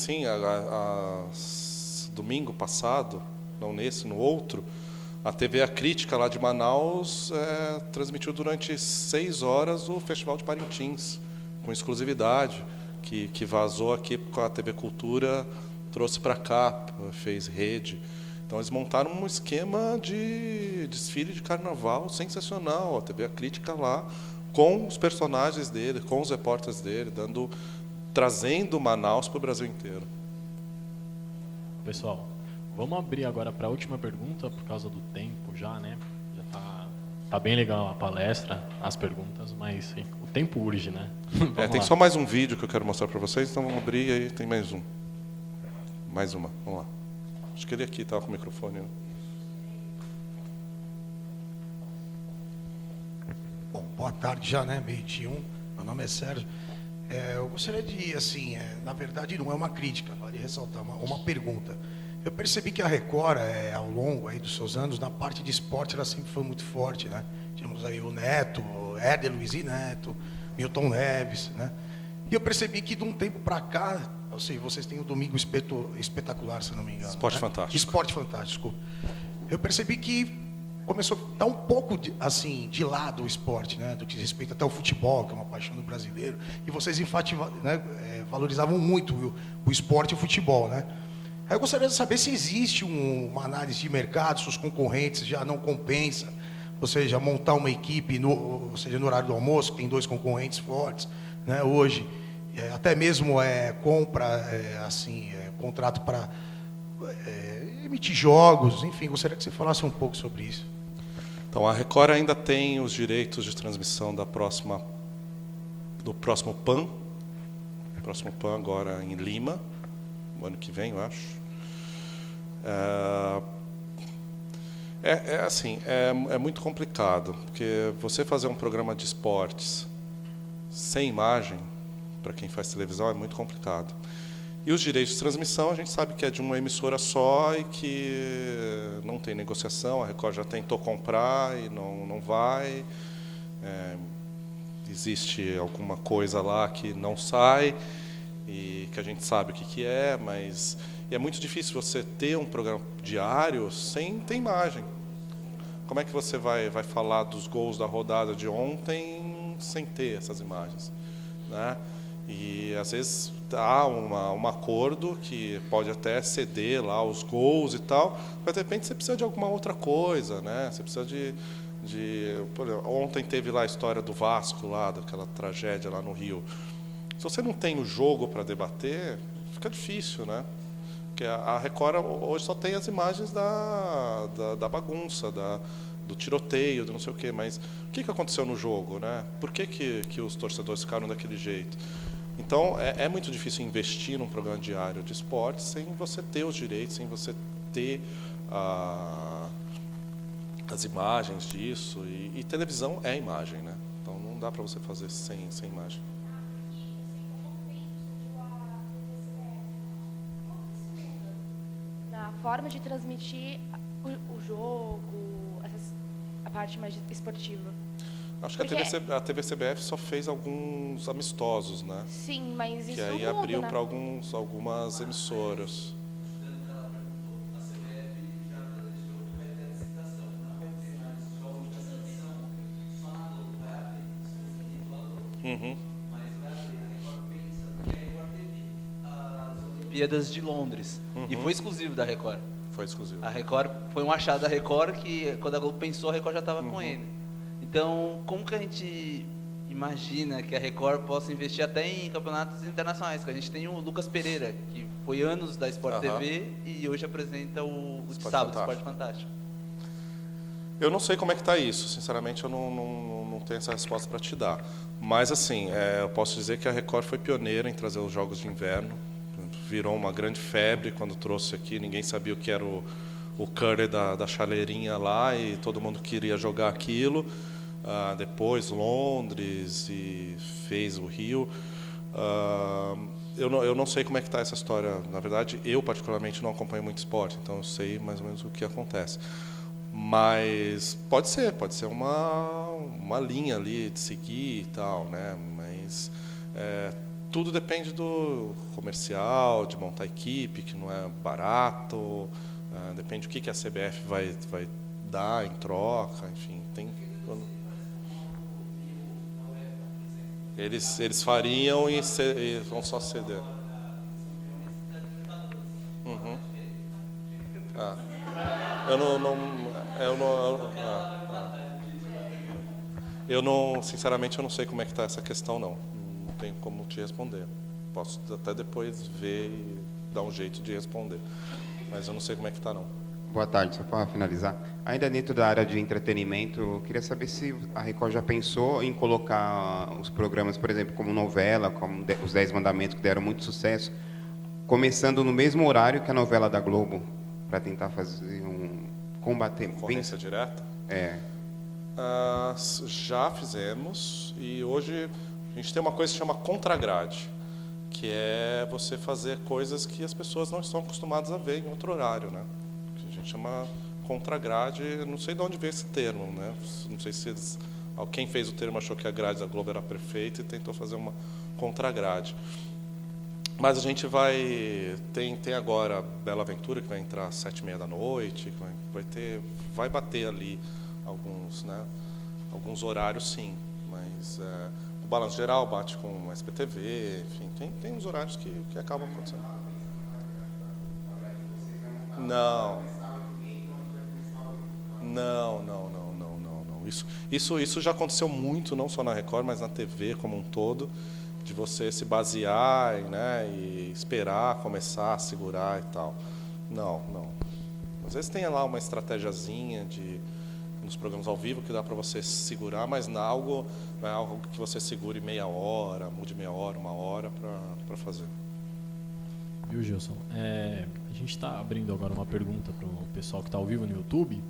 Domingo passado, não nesse, no outro, a TV A Crítica lá de Manaus transmitiu durante 6 horas o Festival de Parintins, com exclusividade, que vazou aqui com a TV Cultura, trouxe para cá, fez rede. Então eles montaram um esquema de desfile de carnaval sensacional, a TV A Crítica lá, com os personagens dele, com os repórteres dele, trazendo Manaus para o Brasil inteiro. Pessoal, vamos abrir agora para a última pergunta, por causa do tempo já, né? Já tá bem legal a palestra, as perguntas, mas sim, o tempo urge, né? Tem só mais um vídeo que eu quero mostrar para vocês, então vamos abrir e aí tem mais um. Mais uma, vamos lá. Acho que ele aqui estava com o microfone. Né? Bom, boa tarde já, né? 12h01. Meu nome é Sérgio. Eu gostaria de, assim, na verdade não é uma crítica, vale ressaltar, uma pergunta. Eu percebi que a Record, ao longo aí dos seus anos, na parte de esporte, ela sempre foi muito forte, né? Tínhamos aí o Neto, o Éder Luiz e Neto, Milton Neves, né? E eu percebi que de um tempo para cá, eu sei, vocês têm o Domingo Espetacular, se não me engano. Esporte né? Fantástico. Esporte Fantástico. Eu percebi que começou a estar um pouco, assim, de lado o esporte, né? Do que diz respeito até ao futebol, que é uma paixão do brasileiro. E vocês valorizavam muito o esporte e o futebol, né? Aí eu gostaria de saber se existe uma análise de mercado, se os concorrentes já não compensa, ou seja, montar uma equipe, no horário do almoço, que tem 2 concorrentes fortes, né? Hoje, até mesmo compra, contrato para emitir jogos, enfim, gostaria que você falasse um pouco sobre isso. Então, a Record ainda tem os direitos de transmissão do próximo PAN. O próximo PAN agora em Lima, no ano que vem, eu acho. É muito complicado, porque você fazer um programa de esportes sem imagem, para quem faz televisão, é muito complicado. E os direitos de transmissão, a gente sabe que é de uma emissora só e que não tem negociação. A Record já tentou comprar e não vai. Existe alguma coisa lá que não sai e que a gente sabe o que é, mas é muito difícil você ter um programa diário sem ter imagem. Como é que você vai falar dos gols da rodada de ontem sem ter essas imagens, né? E às vezes há um acordo que pode até ceder lá os gols e tal, mas de repente você precisa de alguma outra coisa, né? Você precisa por exemplo, ontem teve lá a história do Vasco, lá, daquela tragédia lá no Rio. Se você não tem o jogo para debater, fica difícil, né? Porque a Record hoje só tem as imagens da bagunça, do tiroteio, do não sei o quê, mas o que aconteceu no jogo, né? Por que os torcedores ficaram daquele jeito? Então, é muito difícil investir num programa diário de esporte sem você ter os direitos, sem você ter as imagens disso. E televisão é imagem, né? Então, não dá para você fazer sem imagem. Na forma de transmitir o jogo, a parte mais esportiva. Acho que a TV CBF só fez alguns amistosos, né? Sim, mas isso que aí muda, abriu né? para algumas emissoras. Uhum. Olimpíadas de Londres. E foi exclusivo da Record. Foi exclusivo. A Record foi um achado da Record que, quando a Globo pensou, a Record já estava com ele. Então, como que a gente imagina que a Record possa investir até em campeonatos internacionais? Porque a gente tem o Lucas Pereira, que foi anos da Sport TV e hoje apresenta o de sábado, Esporte Fantástico. Eu não sei como é que está isso. Sinceramente, eu não tenho essa resposta para te dar. Mas, assim, eu posso dizer que a Record foi pioneira em trazer os Jogos de Inverno. Virou uma grande febre quando trouxe aqui. Ninguém sabia o que era o curry da chaleirinha lá e todo mundo queria jogar aquilo. Depois Londres e fez o Rio. Eu não sei como é que está essa história. Na verdade, eu particularmente não acompanho muito esporte, então eu sei mais ou menos o que acontece. Mas pode ser uma linha ali de seguir e tal, né? Mas tudo depende do comercial, de montar equipe, que não é barato. Depende do que a CBF vai dar em troca, enfim, tem. Eles fariam e vão só ceder. Uhum. Sinceramente, eu não sei como é que está essa questão, não. Não tenho como te responder. Posso até depois ver e dar um jeito de responder. Mas eu não sei como é que está, não. Boa tarde, só para finalizar. Ainda dentro da área de entretenimento, eu queria saber se a Record já pensou em colocar os programas, por exemplo, como novela, como os 10 Mandamentos, que deram muito sucesso, começando no mesmo horário que a novela da Globo, para tentar fazer combater... Concorrência direta? É. Já fizemos, e hoje a gente tem uma coisa que se chama contragrade, que é você fazer coisas que as pessoas não estão acostumadas a ver em outro horário, né? Que a gente chama contragrade, não sei de onde veio esse termo, né? Não sei se quem fez o termo achou que a grade da Globo era perfeita e tentou fazer uma contragrade. Mas a gente tem agora Bela Aventura, que vai entrar às 7h30 da noite, vai bater ali alguns horários, sim, mas o Balanço Geral bate com o SBTV, enfim, tem uns horários que acabam acontecendo. Não. Isso já aconteceu muito, não só na Record, mas na TV como um todo, de você se basear, né, e esperar começar a segurar e tal. Não. Às vezes tem lá uma estratégiazinha nos programas ao vivo que dá para você segurar, mas não é algo que você segure meia hora, mude meia hora, 1 hora para fazer. Viu, Gilson? A gente está abrindo agora uma pergunta para o pessoal que está ao vivo no YouTube,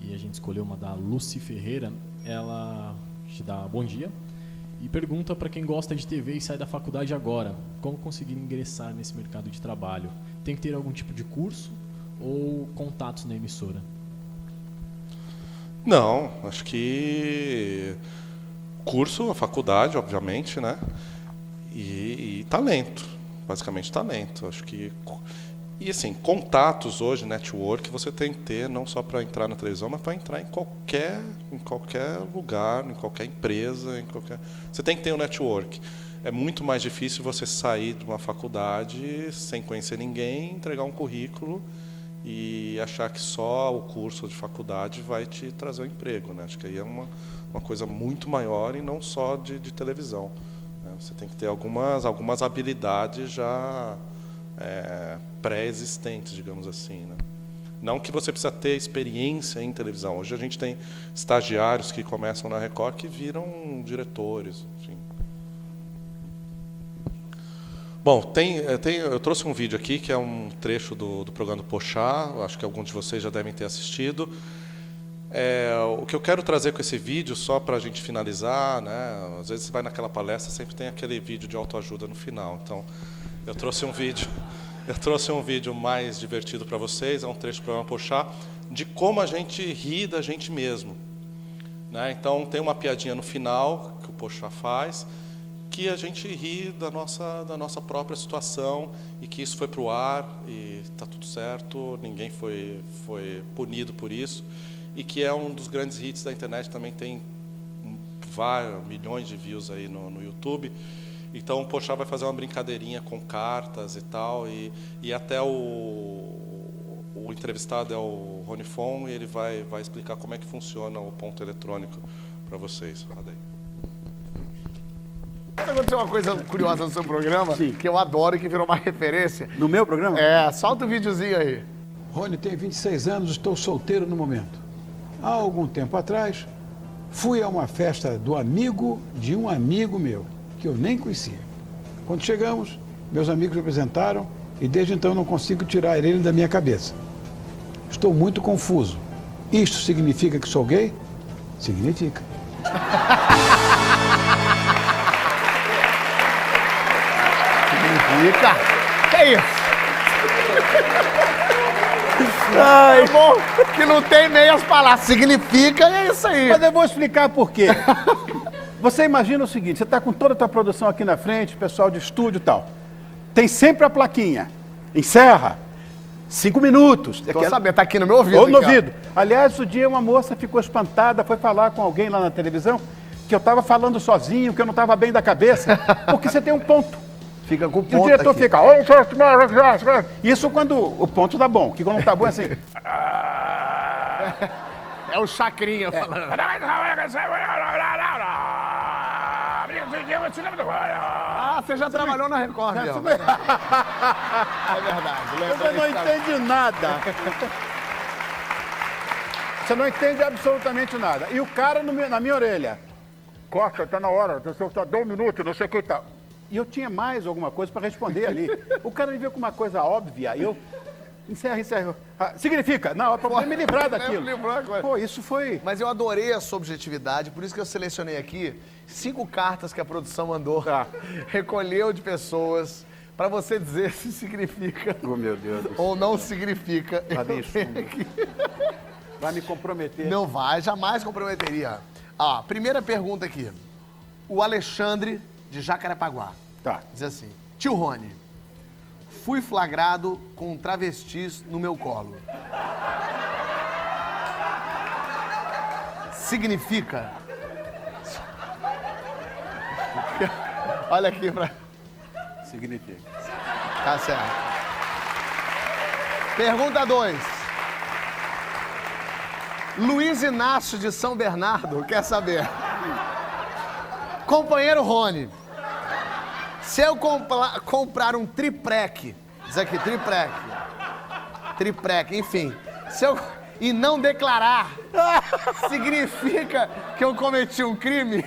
e a gente escolheu uma da Lucy Ferreira. Ela te dá bom dia e pergunta para quem gosta de TV e sai da faculdade agora, como conseguir ingressar nesse mercado de trabalho? Tem que ter algum tipo de curso ou contatos na emissora? Não, acho que curso, a faculdade, obviamente, né? E talento, basicamente talento. Acho que e assim, contatos hoje, network, você tem que ter não só para entrar na televisão, mas para entrar em qualquer lugar, em qualquer empresa, você tem que ter um network. É muito mais difícil você sair de uma faculdade sem conhecer ninguém, entregar um currículo e achar que só o curso de faculdade vai te trazer um emprego, né? Acho que aí é uma coisa muito maior e não só de televisão, né? Você tem que ter algumas habilidades já pré-existentes, digamos assim, né? Não que você precisa ter experiência em televisão. Hoje a gente tem estagiários que começam na Record que viram diretores, enfim. Bom, eu trouxe um vídeo aqui que é um trecho do programa do Pochá, acho que alguns de vocês já devem ter assistido. O que eu quero trazer com esse vídeo, só para a gente finalizar, né? Às vezes você vai naquela palestra, sempre tem aquele vídeo de autoajuda no final. Então, eu trouxe um vídeo mais divertido para vocês, é um trecho do programa Pochá, de como a gente ri da gente mesmo, né? Então, tem uma piadinha no final que o Pochá faz, que a gente ri da nossa própria situação e que isso foi para o ar e está tudo certo, ninguém foi punido por isso, e que é um dos grandes hits da internet, também tem milhões de views aí no YouTube. Então o Pochá vai fazer uma brincadeirinha com cartas e tal, e até o entrevistado é o Rony Fon, e ele vai explicar como é que funciona o ponto eletrônico para vocês. Roda aí. Aconteceu uma coisa curiosa no seu programa, que eu adoro e que virou uma referência. No meu programa? Solta o videozinho aí. Rony, tenho 26 anos, estou solteiro no momento. Há algum tempo atrás, fui a uma festa do amigo de um amigo meu, que eu nem conhecia. Quando chegamos, meus amigos me apresentaram e desde então não consigo tirar ele da minha cabeça. Estou muito confuso. Isto significa que sou gay? Significa. Significa? Que isso? É bom que não tem meias palavras. Significa, é isso aí. Mas eu vou explicar por quê. Você imagina o seguinte, você está com toda a tua produção aqui na frente, pessoal de estúdio e tal. Tem sempre a plaquinha. Encerra. 5 minutos. Tô sabendo, tá aqui no meu ouvido. Ou no ouvido. Aliás, outro dia uma moça ficou espantada, foi falar com alguém lá na televisão que eu estava falando sozinho, que eu não estava bem da cabeça, porque você tem um ponto. Fica com o ponto. E o diretor aqui. fica... Isso quando o ponto tá bom, que quando não tá bom é assim... É o chacrinha falando. Você já trabalhou na Record, Biel. É verdade. Você não entende nada. Você não entende absolutamente nada. E o cara na minha orelha. Costa, tá na hora, só dá um minuto, não sei o que e tal. E eu tinha mais alguma coisa para responder ali. O cara me veio com uma coisa óbvia e eu... Encerra. Significa? Não, para poder me livrar daquilo. Pô, isso foi... Mas eu adorei a sua objetividade, por isso que eu selecionei aqui 5 cartas que a produção mandou, recolheu de pessoas, para você dizer se significa meu Deus. ou não significa. Vai me comprometer. Não vai, jamais comprometeria. Primeira pergunta aqui. O Alexandre, de Jacarepaguá, diz assim: Tio Rony, fui flagrado com travestis no meu colo. Significa? Olha aqui pra... Significa. Tá certo. Pergunta 2. Luiz Inácio de São Bernardo quer saber. Companheiro Rony, se eu comprar um triprec, diz aqui, triprec, enfim, e não declarar, significa que eu cometi um crime?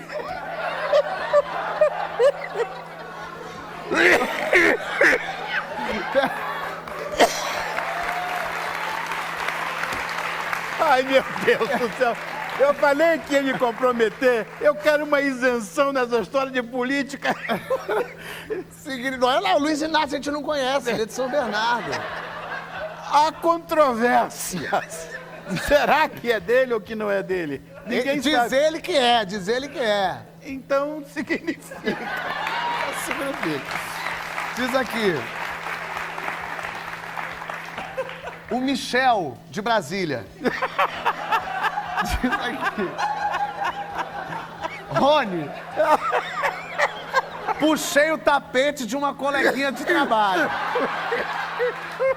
Ai, meu Deus do céu. Eu falei que ia me comprometer. Eu quero uma isenção nessa história de política. Não, o Luiz Inácio a gente não conhece, ele é de São Bernardo. Há controvérsias. Será que é dele ou que não é dele? Ninguém diz sabe. Diz ele que é. Então significa. Diz aqui. O Michel, de Brasília. Diz aqui. Rony, puxei o tapete de uma coleguinha de trabalho.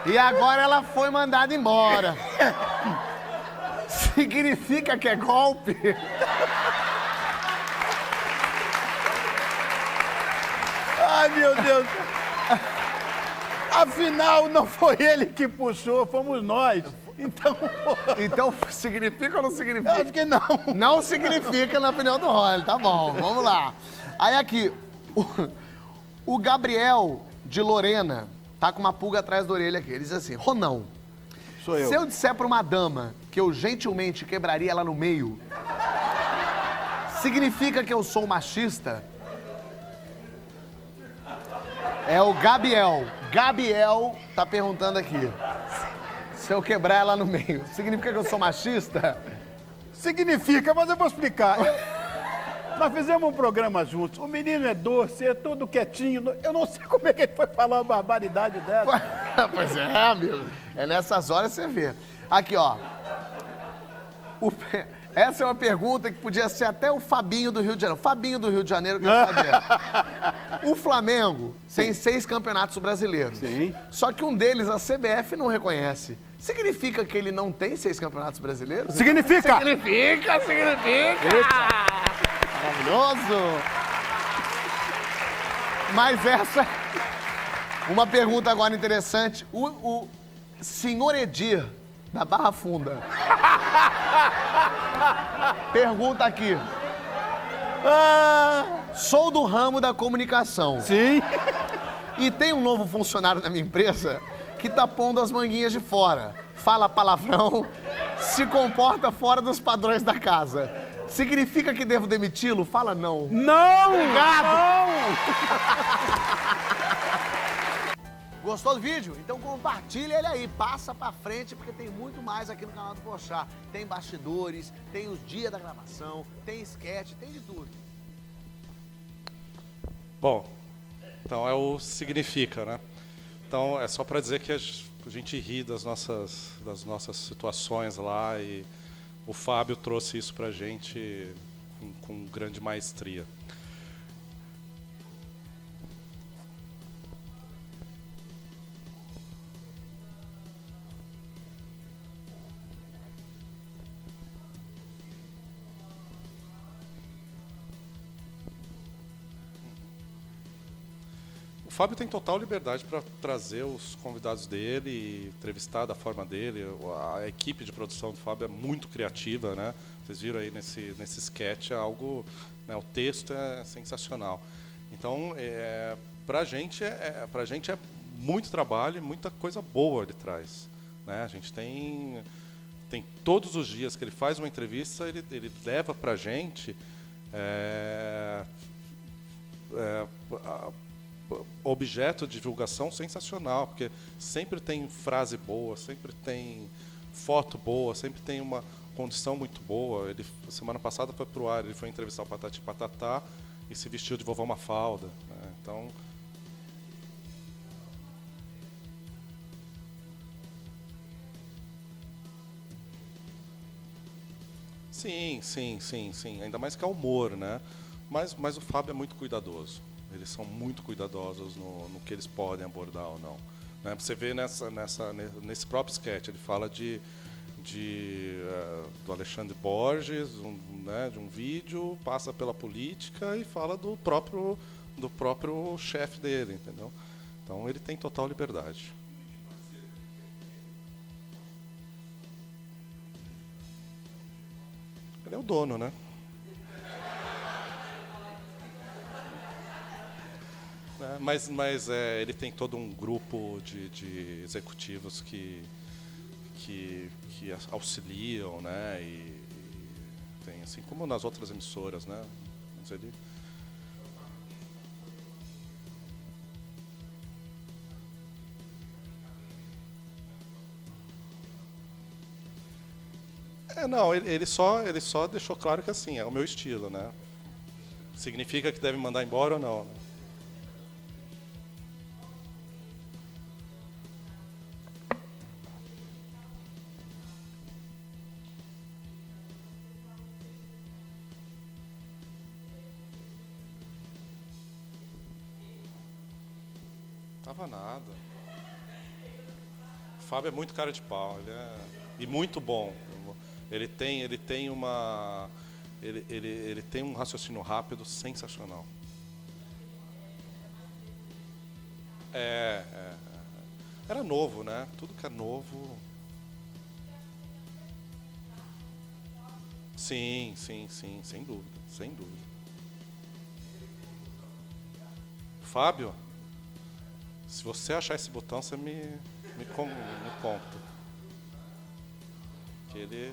E agora ela foi mandada embora. Significa que é golpe? Ai, meu Deus. Afinal, não foi ele que puxou, fomos nós. Então significa ou não significa? Eu acho que não. Não significa na opinião do Rony, tá bom, vamos lá. Aí aqui, o Gabriel de Lorena tá com uma pulga atrás da orelha aqui. Ele diz assim: Ronão, sou eu. Se eu disser pra uma dama que eu gentilmente quebraria ela no meio, significa que eu sou machista? É o Gabriel. Gabriel tá perguntando aqui. Se eu quebrar ela no meio, significa que eu sou machista? Significa, mas eu vou explicar. Nós fizemos um programa juntos. O menino é doce, é todo quietinho. Eu não sei como é que ele foi falar uma barbaridade dessa. Pois é, amigo. É nessas horas que você vê. Aqui, ó. Essa é uma pergunta que podia ser até o Fabinho do Rio de Janeiro. Fabinho do Rio de Janeiro quer saber. O Flamengo tem 6 campeonatos brasileiros. Sim. Só que um deles a CBF não reconhece. Significa que ele não tem 6 campeonatos brasileiros? Significa! Significa! Maravilhoso! Mas essa... Uma pergunta agora interessante. O senhor Edir, da Barra Funda, pergunta aqui. Sou do ramo da comunicação. Sim. E tem um novo funcionário na minha empresa que tá pondo as manguinhas de fora. Fala palavrão, se comporta fora dos padrões da casa. Significa que devo demiti-lo? Fala não. Não! Obrigado! Não! Gostou do vídeo? Então compartilha ele aí, passa pra frente, porque tem muito mais aqui no canal do Porchat. Tem bastidores, tem os dias da gravação, tem sketch, tem de tudo. Bom, então é o significa, né? Então é só para dizer que a gente ri das nossas situações lá e o Fábio trouxe isso pra gente com grande maestria. O Fábio tem total liberdade para trazer os convidados dele, entrevistar da forma dele. A equipe de produção do Fábio é muito criativa, né? Vocês viram aí nesse sketch algo, né? O texto é sensacional. Então, para a gente é muito trabalho e muita coisa boa ele traz, né? A gente tem todos os dias que ele faz uma entrevista, ele leva para a gente objeto de divulgação sensacional, porque sempre tem frase boa, sempre tem foto boa, sempre tem uma condição muito boa. Ele, semana passada, foi pro ar, ele foi entrevistar o Patati Patatá e se vestiu de vovó Mafalda, né? Então, sim. Ainda mais que é humor, né? Mas o Fábio é muito cuidadoso. Eles são muito cuidadosos no que eles podem abordar ou não, né? Você vê nesse próprio sketch, ele fala do Alexandre Borges, né, de um vídeo, passa pela política e fala do próprio chefe dele, entendeu? Então ele tem total liberdade. Ele é o dono, né? Mas ele tem todo um grupo de executivos que auxiliam, né? E tem, assim como nas outras emissoras, né? Mas ele... Não, ele só deixou claro que assim, é o meu estilo, né? Significa que deve mandar embora ou não, né? Tava nada. O Fábio é muito cara de pau, e muito bom. Ele tem um raciocínio rápido sensacional. Era novo, né? Tudo que é novo. Sim, sem dúvida. Fábio, se você achar esse botão, você me conta. Que ele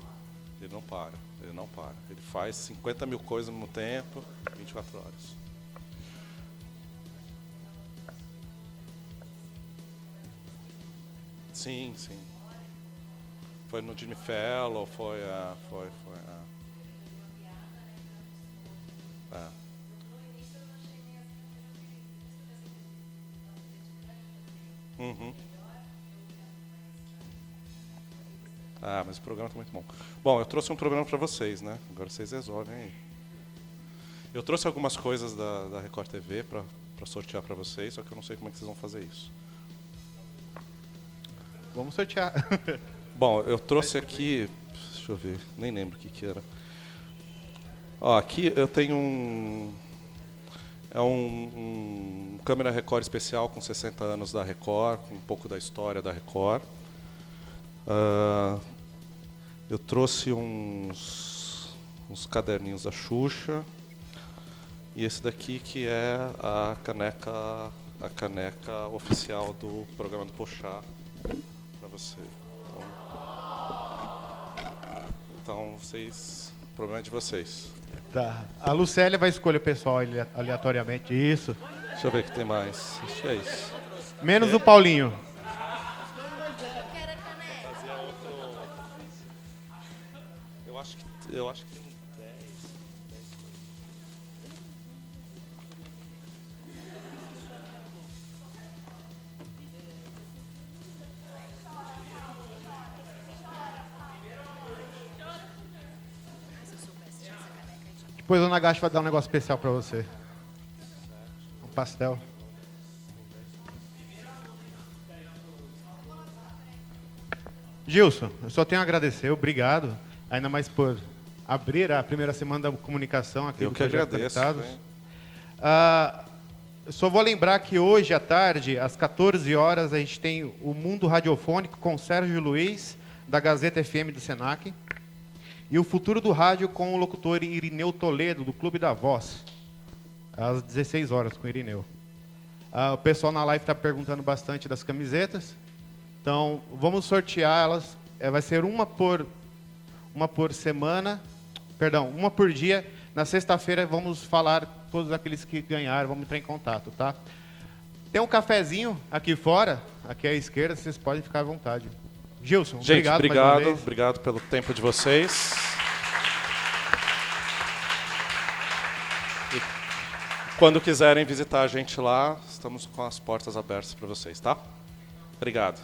não para. Ele faz 50 mil coisas ao mesmo tempo, 24 horas. Sim. Foi no Jimmy Fallon, foi. Uhum. Mas o programa está muito bom. Bom, eu trouxe um programa para vocês, né? Agora vocês resolvem aí. Eu trouxe algumas coisas da Record TV para sortear para vocês, só que eu não sei como é que vocês vão fazer isso. Vamos sortear. Bom, eu trouxe aqui... Deixa eu ver, nem lembro o que era. Ó, aqui eu tenho um câmera Record especial com 60 anos da Record, com um pouco da história da Record. Eu trouxe uns caderninhos da Xuxa. E esse daqui que é a caneca oficial do programa do Pochá para você. Então vocês, o problema é de vocês. Tá. A Lucélia vai escolher o pessoal aleatoriamente. Isso. Deixa eu ver o que tem mais. Acho que é isso. Menos o Paulinho. Eu acho que tem 10. Depois a Ana Gacha vai dar um negócio especial pra você. Um pastel. Gilson, eu só tenho a agradecer. Obrigado. Ainda mais por abrir a primeira semana da comunicação aqui eu do que Projeto agradeço. Conectados. Eu só vou lembrar que hoje à tarde, às 14 horas, a gente tem o Mundo Radiofônico com o Sérgio Luiz, da Gazeta FM do Senac. E o Futuro do Rádio com o locutor Irineu Toledo, do Clube da Voz. Às 16 horas, com o Irineu. O pessoal na live está perguntando bastante das camisetas. Então, vamos sortear elas. Vai ser uma por semana. Perdão, uma por dia. Na sexta-feira vamos falar todos aqueles que ganharam, vamos entrar em contato, tá? Tem um cafezinho aqui fora, aqui à esquerda, vocês podem ficar à vontade. Gilson, gente, obrigado mais uma vez. Obrigado pelo tempo de vocês. E quando quiserem visitar a gente lá, estamos com as portas abertas para vocês, tá? Obrigado.